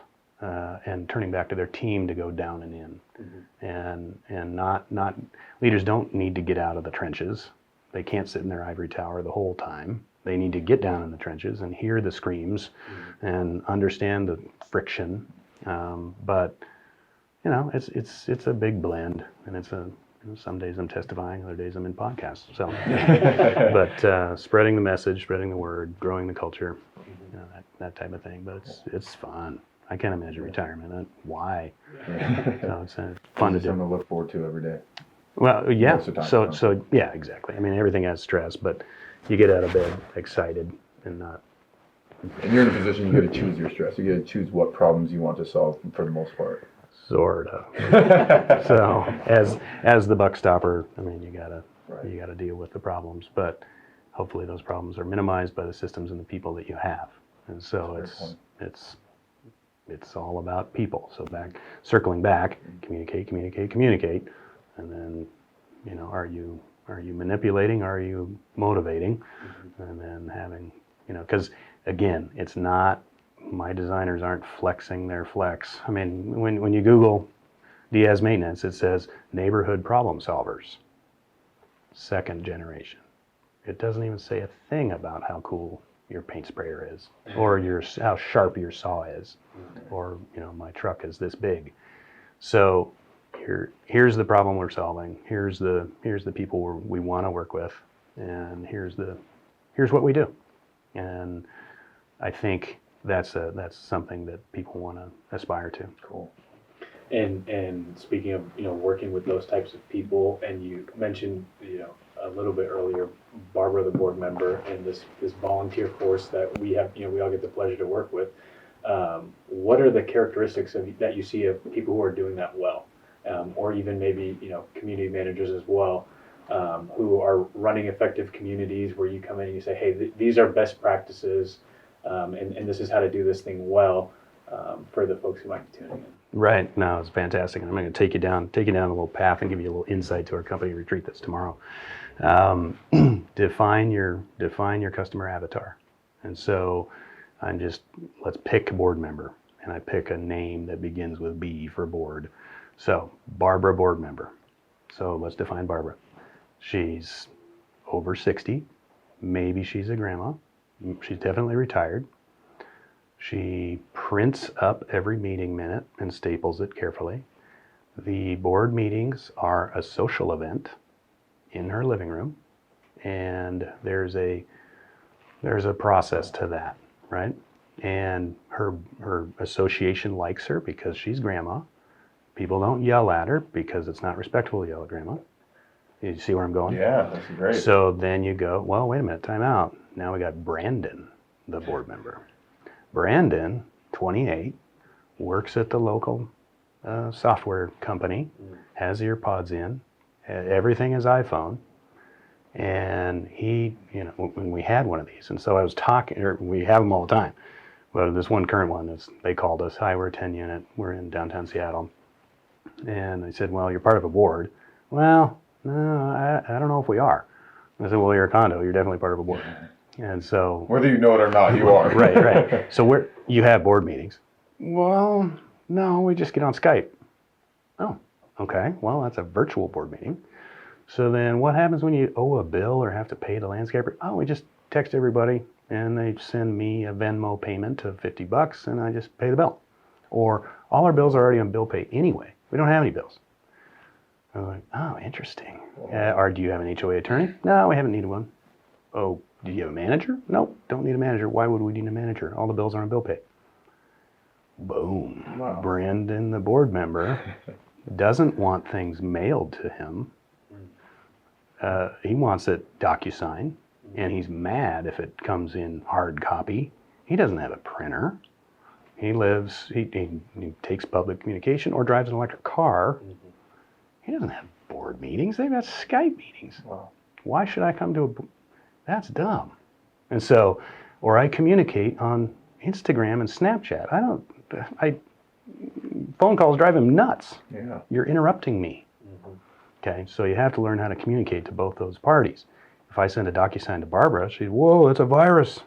and turning back to their team to go down and in. Mm-hmm. And not leaders don't need to get out of the trenches. They can't sit in their ivory tower the whole time. They need to get down in the trenches and hear the screams, and understand the friction. But it's a big blend, and some days I'm testifying, other days I'm in podcasts. So, but spreading the message, spreading the word, growing the culture, that type of thing. But it's fun. I can't imagine retirement. Why? So it's fun to do. Something to look forward to every day. Well, yeah. So yeah, exactly. I mean, everything has stress, but you get out of bed excited and not. And you're in a position you get to choose your stress. You get to choose what problems you want to solve for the most part. Sort of. So as the buck stopper, I mean, you gotta deal with the problems, but hopefully those problems are minimized by the systems and the people that you have. And so it's all about people. So circling back, communicate, and then are you manipulating? Are you motivating? And then having because again, it's not. My designers aren't flexing their flex. I mean, when you Google Diaz Maintenance, it says neighborhood problem solvers, second generation. It doesn't even say a thing about how cool your paint sprayer is, or how sharp your saw is, or my truck is this big. So here's the problem we're solving. Here's the people we want to work with, and here's what we do. And I think that's something that people want to aspire to. Cool. And speaking of working with those types of people, and you mentioned a little bit earlier, Barbara, the board member, and this volunteer force that we have, we all get the pleasure to work with. What are the characteristics that you see of people who are doing that well, or even maybe community managers as well, who are running effective communities where you come in and you say, hey, these are best practices, and this is how to do this thing well, for the folks who might be tuning in. Right. No, it's fantastic. And I'm going to take you down a little path and give you a little insight to our company retreat that's tomorrow. Define your customer avatar. And so let's pick a board member, and I pick a name that begins with B for board. So Barbara, board member. So let's define Barbara. She's over 60. Maybe she's a grandma. She's definitely retired. She prints up every meeting minute and staples it carefully. The board meetings are a social event in her living room, and there's a process to that, right? And her association likes her because she's grandma. People don't yell at her because it's not respectful to yell at grandma. You see where I'm going? Yeah, that's great. So then you go, well, wait a minute, time out. Now we got Brandon, the board member. Brandon, 28, works at the local software company, has earpods in, everything is iPhone, and he, when we had one of these, and so I was we have them all the time, but this one current one, they called us, hi, we're a 10 unit, we're in downtown Seattle, and they said, well, you're part of a board. Well, no, I don't know if we are. I said, well, you're a condo, you're definitely part of a board. And so, whether you know it or not, you are. Right. So you have board meetings. Well, no, we just get on Skype. Oh, okay. Well, that's a virtual board meeting. So then what happens when you owe a bill or have to pay the landscaper? Oh, we just text everybody and they send me a Venmo payment of $50 and I just pay the bill. Or all our bills are already on bill pay anyway. We don't have any bills. I was like, oh, interesting. Or do you have an HOA attorney? No, we haven't needed one. Oh, do you have a manager? Nope, don't need a manager. Why would we need a manager? All the bills are on bill pay. Boom. Wow. Brandon, the board member, doesn't want things mailed to him. He wants it DocuSign, and he's mad if it comes in hard copy. He doesn't have a printer. He takes public communication or drives an electric car. He doesn't have board meetings. They've got Skype meetings. Wow. Why should I come to That's dumb. And so, or I communicate on Instagram and Snapchat. Phone calls drive him nuts. Yeah. You're interrupting me. Okay, so you have to learn how to communicate to both those parties. If I send a DocuSign to Barbara, she's, whoa, that's a virus.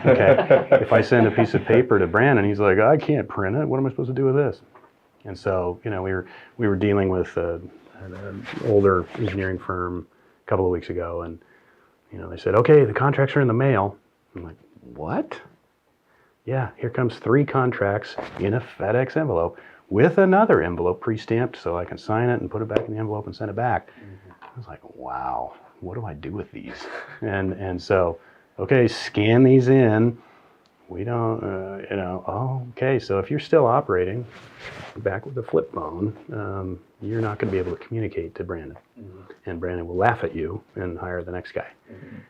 Okay, if I send a piece of paper to Brandon, he's like, I can't print it. What am I supposed to do with this? And so, we were dealing with an older engineering firm a couple of weeks ago, and they said, okay, the contracts are in the mail. I'm like, what? Yeah, here comes 3 contracts in a FedEx envelope with another envelope pre-stamped so I can sign it and put it back in the envelope and send it back. I was like, wow, what do I do with these? And so, okay, scan these in. We don't, okay, so if you're still operating back with the flip phone, you're not going to be able to communicate to Brandon. And Brandon will laugh at you and hire the next guy.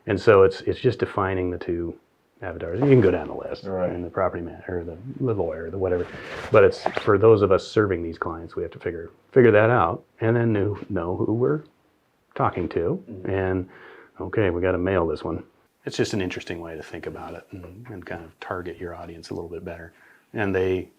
And so it's just defining the two avatars. You can go down the list, right. And the property manager, the lawyer, the whatever. But it's for those of us serving these clients, we have to figure that out, and then know who we're talking to. And okay, we got to mail this one. It's just an interesting way to think about it and kind of target your audience a little bit better, and they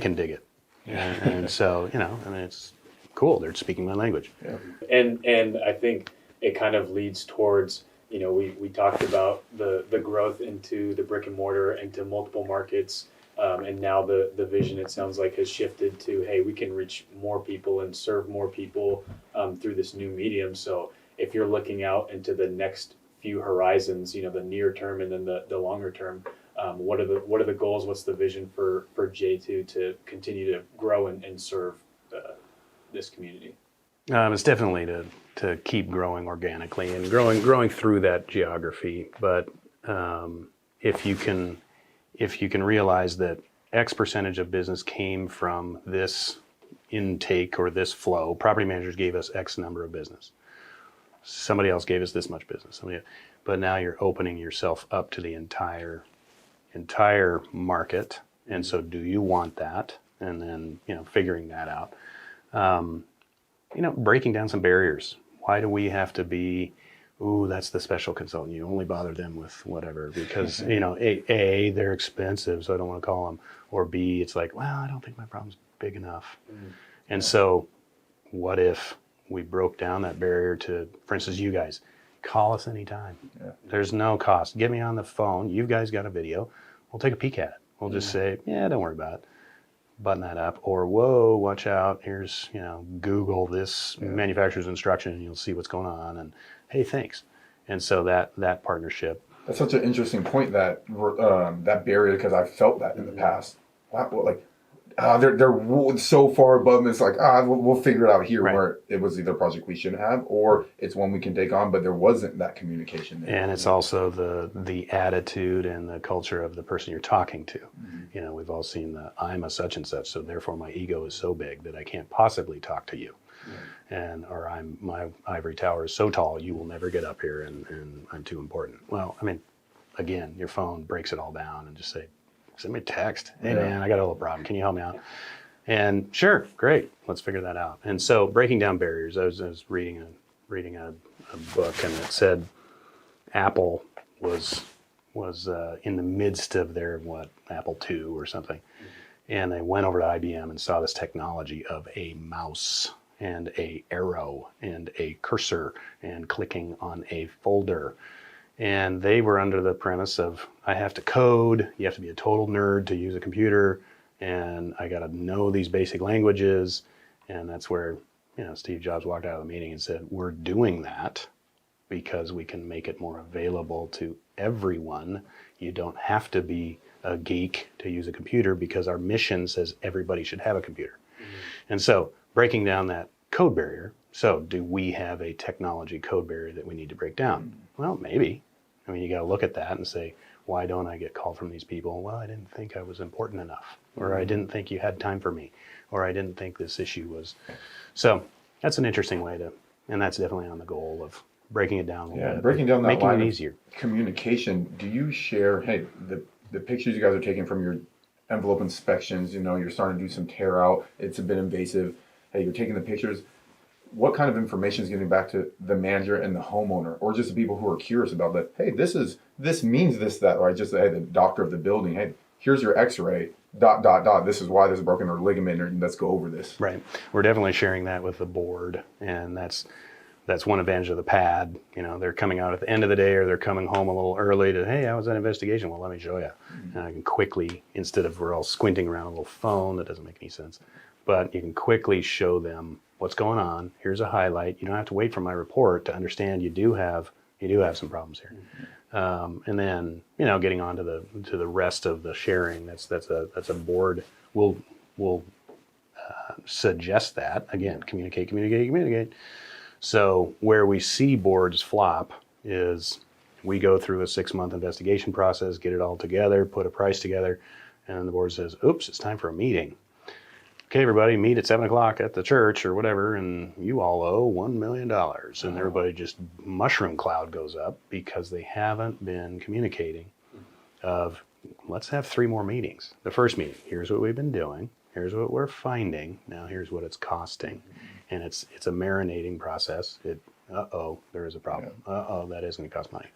can dig it. And so it's cool. They're speaking my language. Yeah. And I think it kind of leads towards, we talked about the growth into the brick and mortar, into multiple markets, and now the vision, it sounds like, has shifted to, hey, we can reach more people and serve more people through this new medium. So if you're looking out into the next few horizons, the near term and then the longer term. What are the goals? What's the vision for J2 to continue to grow and serve this community? It's definitely to keep growing organically and growing through that geography. But if you can realize that X percentage of business came from this intake or this flow, property managers gave us X number of business. Somebody else gave us this much business. But now you're opening yourself up to the entire market. And so do you want that? And then, figuring that out. Breaking down some barriers. Why do we have to be, that's the special consultant. You only bother them with whatever because, A, they're expensive, so I don't want to call them. Or B, it's like, well, I don't think my problem's big enough. And so what if we broke down that barrier to, for instance, you guys, call us anytime. Yeah. There's no cost. Get me on the phone. You guys got a video. We'll take a peek at it. We'll just say, don't worry about it. Button that up. Or, whoa, watch out. Here's, Google this manufacturer's instruction and you'll see what's going on. And, hey, thanks. And so that partnership. That's such an interesting point, that barrier, because I've felt that in the past. Wow, they're so far above me. It's like, we'll figure it out here, right. Where it was either a project we shouldn't have or it's one we can take on, but there wasn't that communication there. And it's also the attitude and the culture of the person you're talking to. Mm-hmm. We've all seen I'm a such and such, so therefore my ego is so big that I can't possibly talk to you. Mm-hmm. Or my ivory tower is so tall you will never get up here and I'm too important. Well, again, your phone breaks it all down and just say, send me a text. Hey, man, I got a little problem. Can you help me out? And sure, great. Let's figure that out. And so breaking down barriers, I was reading a book, and it said Apple was in the midst of their, Apple II or something. And they went over to IBM and saw this technology of a mouse and a arrow and a cursor and clicking on a folder. And they were under the premise of, I have to code, you have to be a total nerd to use a computer, and I got to know these basic languages. And that's where, Steve Jobs walked out of the meeting and said, we're doing that because we can make it more available to everyone. You don't have to be a geek to use a computer because our mission says everybody should have a computer. Mm-hmm. And so breaking down that code barrier. So do we have a technology code barrier that we need to break down? Well, maybe. You got to look at that and say, why don't I get called from these people? Well, I didn't think I was important enough, or I didn't think you had time for me, or I didn't think this issue was. So that's an interesting way and that's definitely on the goal of breaking it down a little bit. Breaking down that making line it easier. Communication. Do you share, hey, the pictures you guys are taking from your envelope inspections, you're starting to do some tear out, it's a bit invasive. Hey, you're taking the pictures. What kind of information is getting back to the manager and the homeowner, or just the people who are curious about that? Hey, this means this, that, or the doctor of the building. Hey, here's your X-ray. ... This is why there's a broken or ligament, or let's go over this. Right. We're definitely sharing that with the board, and that's one advantage of the pad. They're coming out at the end of the day, or they're coming home a little early to, hey, how was that investigation? Well, let me show you. Mm-hmm. And I can quickly, instead of we're all squinting around a little phone, that doesn't make any sense. But you can quickly show them what's going on. Here's a highlight. You don't have to wait for my report to understand you do have some problems here. Mm-hmm. And then getting on to the rest of the sharing. That's a board. We'll suggest that again. Communicate. So where we see boards flop is we go through a 6-month investigation process, get it all together, put a price together, and the board says, "Oops, it's time for a meeting. Okay, everybody, meet at 7:00 at the church or whatever, and you all owe $1 million. And everybody just mushroom cloud goes up because they haven't been communicating of, let's have 3 more meetings. The first meeting, here's what we've been doing. Here's what we're finding. Now here's what it's costing. And it's a marinating process. There is a problem. That is going to cost money.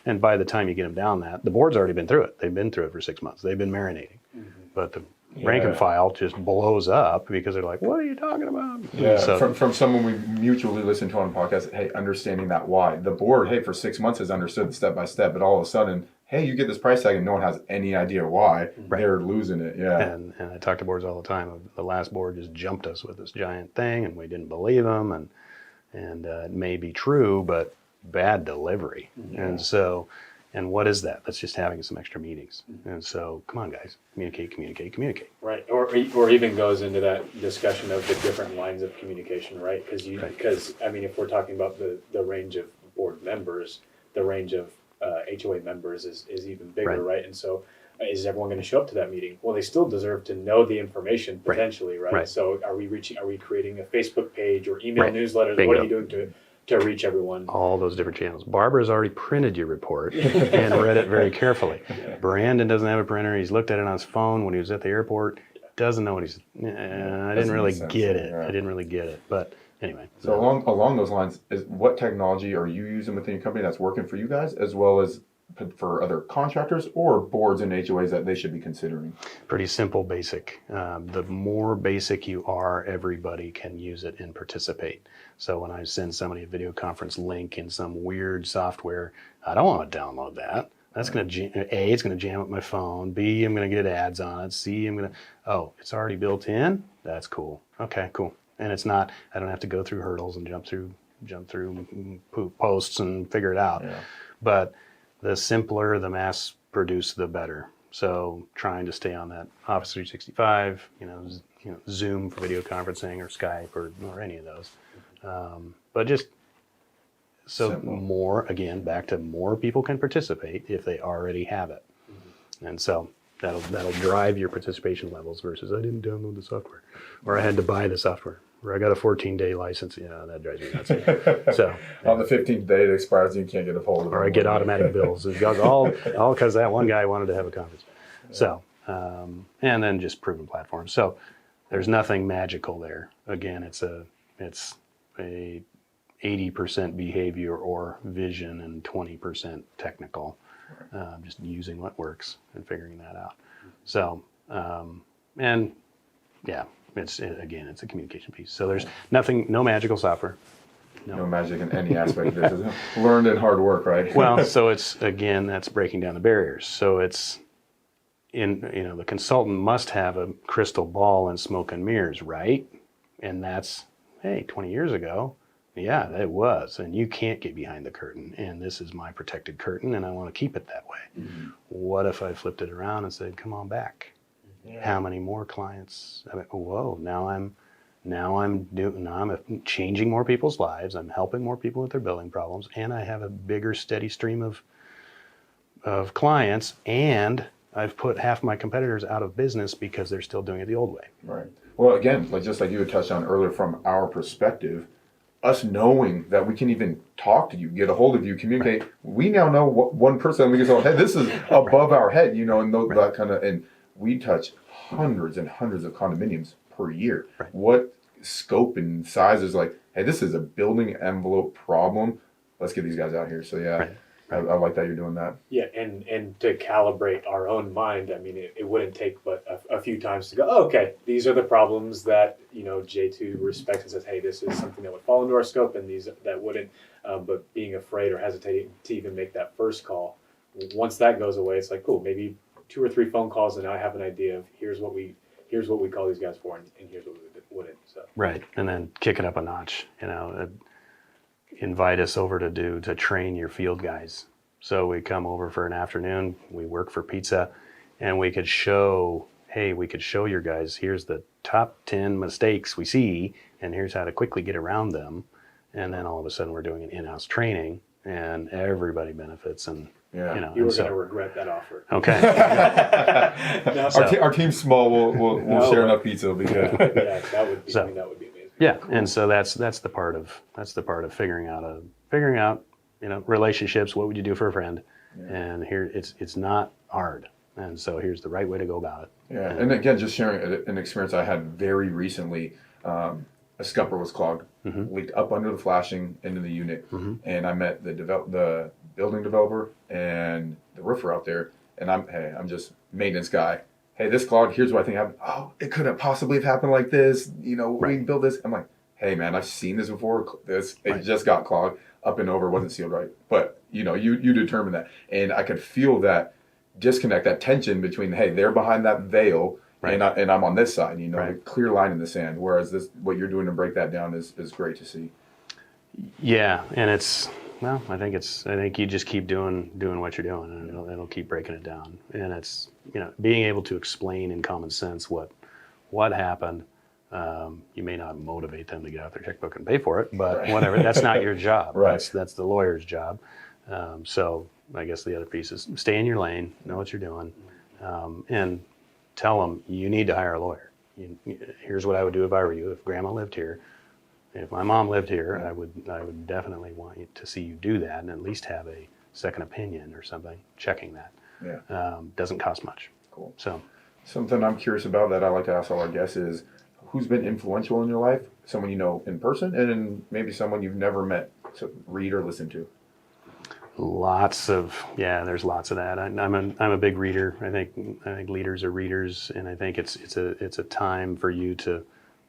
And by the time you get them down the board's already been through it. They've been through it for 6 months. They've been marinating. Mm-hmm. But the rank and file just blows up because they're like, what are you talking about? Yeah, so, from someone we mutually listened to on a podcast, hey, understanding that why. The board, hey, for 6 months has understood the step by step, but all of a sudden, hey, you get this price tag and no one has any idea why. Right. They're losing it, yeah. And I talk to boards all the time. The last board just jumped us with this giant thing and we didn't believe them. And it may be true, but bad delivery. And so, and what is that? That's just having some extra meetings. And so, come on, guys, communicate. Right, or even goes into that discussion of the different lines of communication, right? Because I mean, if we're talking about the range of board members, the range of HOA members is even bigger, right? And so, is everyone going to show up to that meeting? Well, they still deserve to know the information potentially, right? So, are we creating a Facebook page or email newsletters? Bingo. What are you doing to reach everyone? All those different channels. Barbara's already printed your report and read it very carefully. Brandon doesn't have a printer. He's looked at it on his phone when he was at the airport. Doesn't know what he's. I didn't really get it. I didn't really get it. But anyway. So along those lines, what technology are you using within your company that's working for you guys, as well as for other contractors or boards and HOAs that they should be considering? Pretty simple, basic. The more basic you are, everybody can use it and participate. So when I send somebody a video conference link in some weird software, I don't want to download that. That's going to, A, it's going to jam up my phone. B, I'm going to get ads on it. C, I'm going to, oh, it's already built in? That's cool. Okay, cool. And it's not, I don't have to go through hurdles and jump through posts and figure it out. But the simpler the mass produce, the better. So trying to stay on that Office 365, Zoom for video conferencing or Skype or any of those. But just so simple. More, again, back to more people can participate if they already have it. And so that'll drive your participation levels versus I didn't download the software or I had to buy the software. Or I got a 14-day license. Yeah, that drives me nuts. So on the 15th day it expires, you can't get a hold of it. Or I get automatic bills. It goes all because that one guy wanted to have a conference. So, and then just proven platforms. So there's nothing magical there. Again, it's a 80% behavior or vision and 20% technical. Just using what works and figuring that out. So, and yeah. It's a communication piece. So there's no magical software. No magic in any aspect of this. It's learned in hard work, right? Well, so that's breaking down the barriers. So it's the consultant must have a crystal ball and smoke and mirrors, right? And that's, 20 years ago, yeah, it was. And you can't get behind the curtain. And this is my protected curtain, and I want to keep it that way. What if I flipped it around and said, come on back? How many more clients? Whoa! Now I'm changing more people's lives. I'm helping more people with their building problems, and I have a bigger, steady stream of clients. And I've put half my competitors out of business because they're still doing it the old way. Right. Well, again, just like you had touched on earlier, from our perspective, us knowing that we can even talk to you, get a hold of you, communicate. We now know what one person we can say, hey, this is above our head, and that kind of and. We touch hundreds and hundreds of condominiums per year. Right. What scope and size is like, hey, this is a building envelope problem. Let's get these guys out here. So yeah, right. I like that you're doing that. Yeah, and to calibrate our own mind, I mean, it wouldn't take but a few times to go, okay, these are the problems that, J2 respects and says, hey, this is something that would fall into our scope, and these that wouldn't. But being afraid or hesitating to even make that first call, once that goes away, it's like, cool, maybe 2 or 3 phone calls, and now I have an idea of here's what we call these guys for, and here's what we wouldn't. So right, and then kick it up a notch. Invite us over to train your field guys. So we come over for an afternoon. We work for pizza, and we could show your guys. Here's the top 10 mistakes we see, and here's how to quickly get around them. And then all of a sudden, we're doing an in-house training, and everybody benefits. And you were going to regret that offer. Okay. Our team's small. We'll share enough pizza. It'll be good. Yeah, that would be amazing. Yeah, cool. And so that's the part of figuring out relationships. What would you do for a friend? Yeah. And here it's not hard. And so here's the right way to go about it. Yeah, and again, just sharing an experience I had very recently. A scupper was clogged, leaked up under the flashing into the unit, and I met the building developer and the roofer out there, and I'm just maintenance guy. Hey, this clogged. Here's what I think happened. Oh, it couldn't possibly have happened like this. We built this. I'm like, hey man, I've seen this before. It just got clogged up and over, wasn't sealed right. But you determine that, and I could feel that disconnect, that tension between they're behind that veil. Right. And I'm on this side, a clear line in the sand. Whereas what you're doing to break that down is great to see. Yeah, and it's Well, I think you just keep doing what you're doing, and it'll keep breaking it down. And it's, being able to explain in common sense what happened. You may not motivate them to get out their checkbook and pay for it, but whatever. That's not your job. Right. That's the lawyer's job. So I guess the other piece is stay in your lane, know what you're doing, and tell them you need to hire a lawyer. Here's what I would do if I were you. If Grandma lived here, if my mom lived here, I would definitely want you to see you do that and at least have a second opinion or something checking that. Yeah. Doesn't cost much. Cool. So something I'm curious about that I like to ask all our guests is, who's been influential in your life? Someone you know in person, and then maybe someone you've never met to read or listen to. There's lots of that. I'm a big reader. I think leaders are readers, and I think it's a time for you to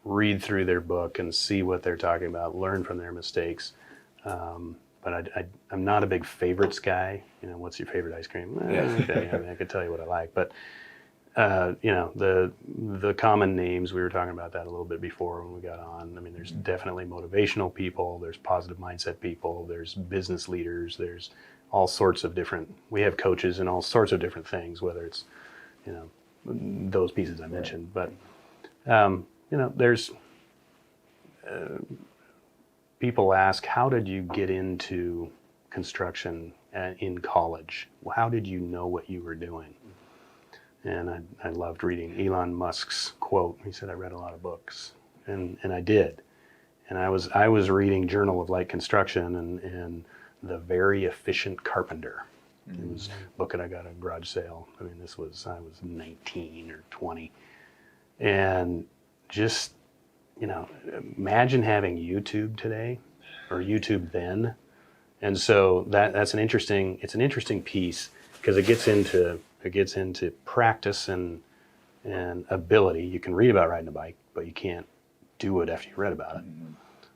read through their book and see what they're talking about, learn from their mistakes. But I'm not a big favorites guy. What's your favorite ice cream? Okay, I could tell you what I like, but the common names, we were talking about that a little bit before when we got on. I mean, there's definitely motivational people, there's positive mindset people, there's business leaders, there's all sorts of different, we have coaches and all sorts of different things, whether it's, those pieces I mentioned. But, there's, people ask, how did you get into construction in college? How did you know what you were doing? And I loved reading Elon Musk's quote. He said, I read a lot of books. And I did. And I was reading Journal of Light Construction and The Very Efficient Carpenter. It was a book that I got at a garage sale. I mean, I was 19 or 20. And just, imagine having YouTube today or YouTube then. And so it's an interesting piece because it gets into practice and ability. You can read about riding a bike, but you can't do it after you read about it. Mm-hmm.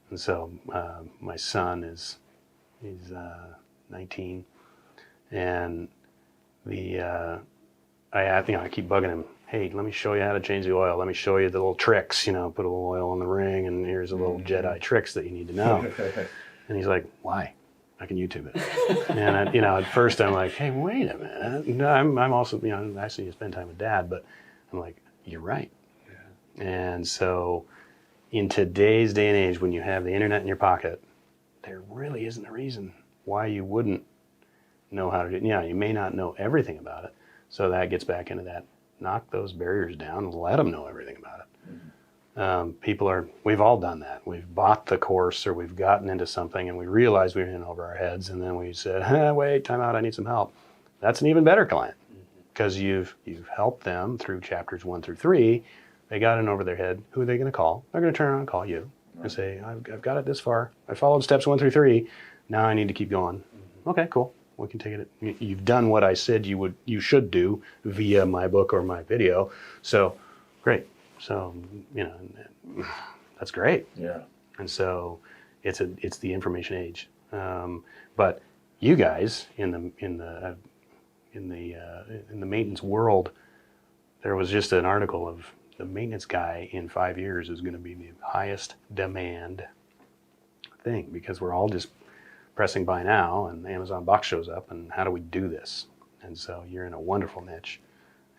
And so my son he's 19, and I keep bugging him. Hey, let me show you how to change the oil. Let me show you the little tricks. Put a little oil in the ring, and here's a little Jedi tricks that you need to know. And he's like, why? I can YouTube it. And at first I'm like, hey, wait a minute. No, I'm also, actually you spend time with Dad, but I'm like, you're right. Yeah. And so in today's day and age, when you have the internet in your pocket, there really isn't a reason why you wouldn't know how to do it. You may not know everything about it. So that gets back into that, knock those barriers down and let them know everything about it. We've all done that. We've bought the course or we've gotten into something and we realized we were in over our heads, and then we said, wait, time out, I need some help. That's an even better client because you've helped them through chapters 1 through 3. They got in over their head. Who are they going to call? They're going to turn around and call you and say, I've got it this far. I followed steps 1 through 3. Now I need to keep going. Okay, cool. We can take it. You've done what I said you should do via my book or my video. So great. So, that's great. Yeah. And so it's the information age. But you guys in the maintenance world, there was just an article of the maintenance guy in 5 years is going to be the highest demand thing because we're all just pressing buy now and the Amazon box shows up and how do we do this? And so you're in a wonderful niche.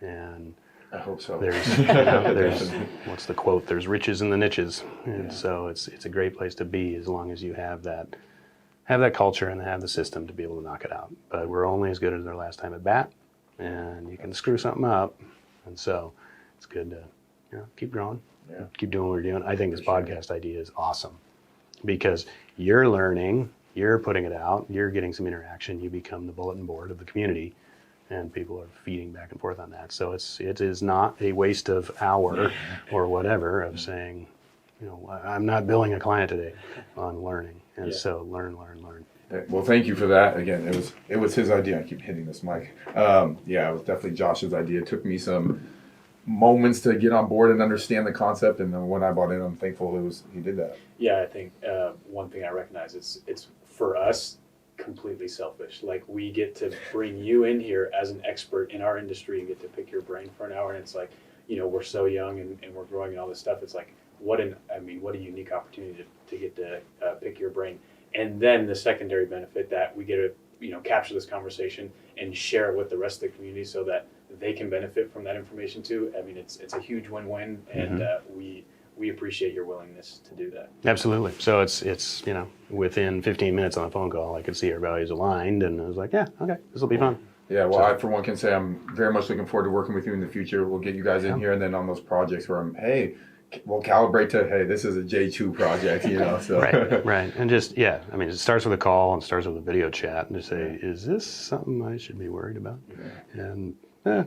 And I hope so. There's what's the quote? There's riches in the niches, and so it's a great place to be as long as you have that culture and have the system to be able to knock it out. But we're only as good as our last time at bat, and you can screw something up, and so it's good to keep growing, keep doing what we're doing. I think this podcast idea is awesome because you're learning, you're putting it out, you're getting some interaction, you become the bulletin board of the community. And people are feeding back and forth on that. So it is not a waste of hour or whatever of saying, I'm not billing a client today on learning. And so learn. Well, thank you for that. Again, it was his idea. I keep hitting this mic. It was definitely Josh's idea. It took me some moments to get on board and understand the concept. And then when I bought in, I'm thankful he did that. Yeah, I think one thing I recognize it's for us, completely selfish. Like we get to bring you in here as an expert in our industry and get to pick your brain for an hour, and it's like, we're so young and we're growing and all this stuff. It's like what a unique opportunity to get to pick your brain. And then the secondary benefit that we get to, capture this conversation and share it with the rest of the community so that they can benefit from that information too. I mean, it's a huge win-win, and we appreciate your willingness to do that. Absolutely. So it's within 15 minutes on a phone call, I could see our values aligned, and I was like, yeah, okay, this will be fun. Yeah, well, I, for one, can say I'm very much looking forward to working with you in the future. We'll get you guys in here, and then on those projects where we'll calibrate to, hey, this is a J2 project, So. Right. And just, it starts with a call and starts with a video chat and just say, is this something I should be worried about? Yeah. And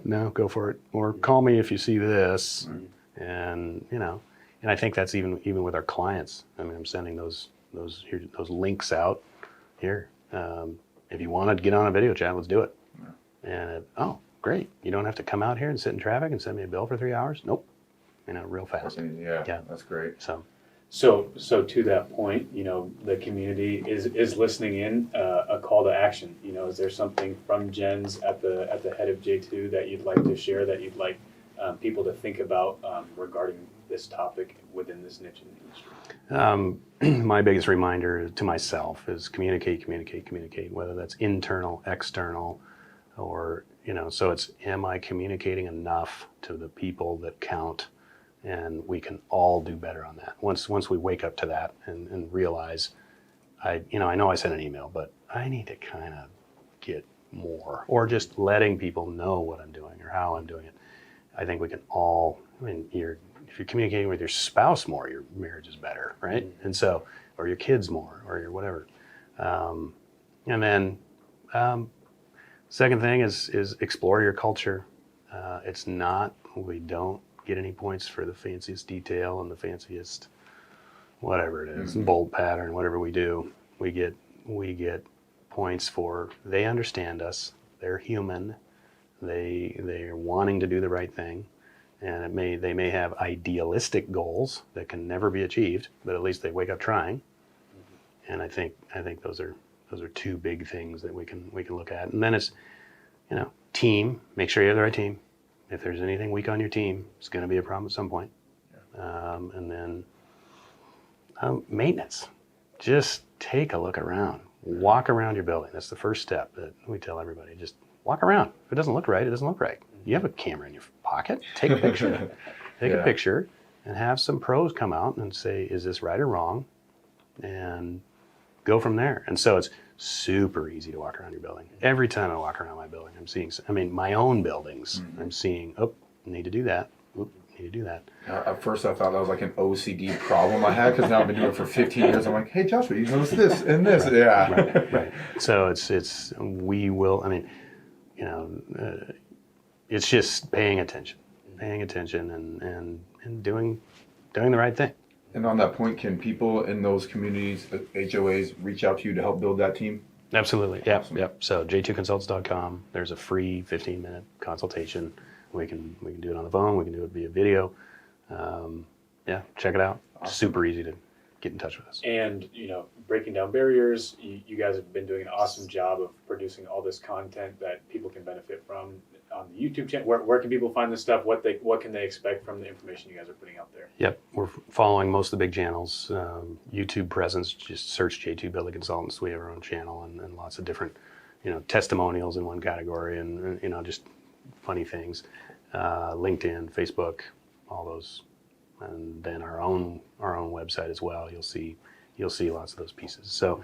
no, go for it. Or call me if you see this. Mm-hmm. And I think that's even with our clients. I mean, I'm sending those links out here. If you want to get on a video chat, let's do it. Yeah. And great. You don't have to come out here and sit in traffic and send me a bill for 3 hours. Nope. Real fast. Yeah, that's great. So to that point, the community is listening in. A call to action. Is there something from Jens at the head of J2 that you'd like to share, that you'd like people to think about regarding this topic within this niche in the industry? My biggest reminder to myself is communicate. Whether that's internal, external, or So it's, am I communicating enough to the people that count? And we can all do better on that. Once we wake up to that and realize, I know I sent an email, but I need to kind of get more, or just letting people know what I'm doing or how I'm doing it. I think we can all, if you're communicating with your spouse more, your marriage is better, right? Mm-hmm. And so, or your kids more, or your whatever. And then, second thing is explore your culture. We don't get any points for the fanciest detail and the fanciest whatever it is, bold pattern, whatever we do. We get points for, they understand us, they're human, they're wanting to do the right thing, and they may have idealistic goals that can never be achieved, but at least they wake up trying. And I think those are two big things that we can look at. And then it's team, make sure you have the right team. If there's anything weak on your team, it's going to be a problem at some point. Yeah. And then maintenance. Just take a look around. Walk around your building. That's the first step that we tell everybody. Just walk around. If it doesn't look right, it doesn't look right. You have a camera in your pocket. Take a picture. Take a picture and have some pros come out and say, is this right or wrong? And go from there. And so it's super easy to walk around your building. Every time I walk around my building, I'm seeing, my own buildings, I'm seeing, need to do that. Need to do that. At first I thought that was like an OCD problem I had, because now I've been doing it for 15 years. I'm like, hey, Joshua, you notice this and this. Right. Yeah. Right. So it's it's just paying attention and doing the right thing. And on that point, can people in those communities, HOAs, reach out to you to help build that team? Absolutely. Yep. Awesome. Yep. So j2consults.com. There's a free 15-minute consultation. We can do it on the phone. We can do it via video. Check it out. Awesome. Super easy to get in touch with us. And breaking down barriers. You guys have been doing an awesome job of producing all this content that people can benefit from on the YouTube channel. Where can people find this stuff? What can they expect from the information you guys are putting out there? Yep, we're following most of the big channels. YouTube presence, just search J2 Building Consultants. We have our own channel and lots of different, testimonials in one category and just funny things. LinkedIn, Facebook, all those, and then our own website as well. You'll see lots of those pieces. So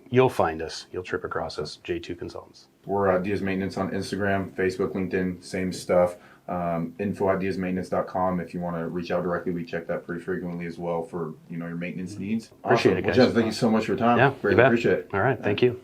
you'll find us. You'll trip across us. J2 Consultants. We're Diaz Maintenance on Instagram, Facebook, LinkedIn, same stuff. info@diazmaintenance.com. If you want to reach out directly, we check that pretty frequently as well for your maintenance needs. Appreciate it, guys. Well, Jens, thank you so much for your time. Yeah, Greatly appreciate it. All right, thank you.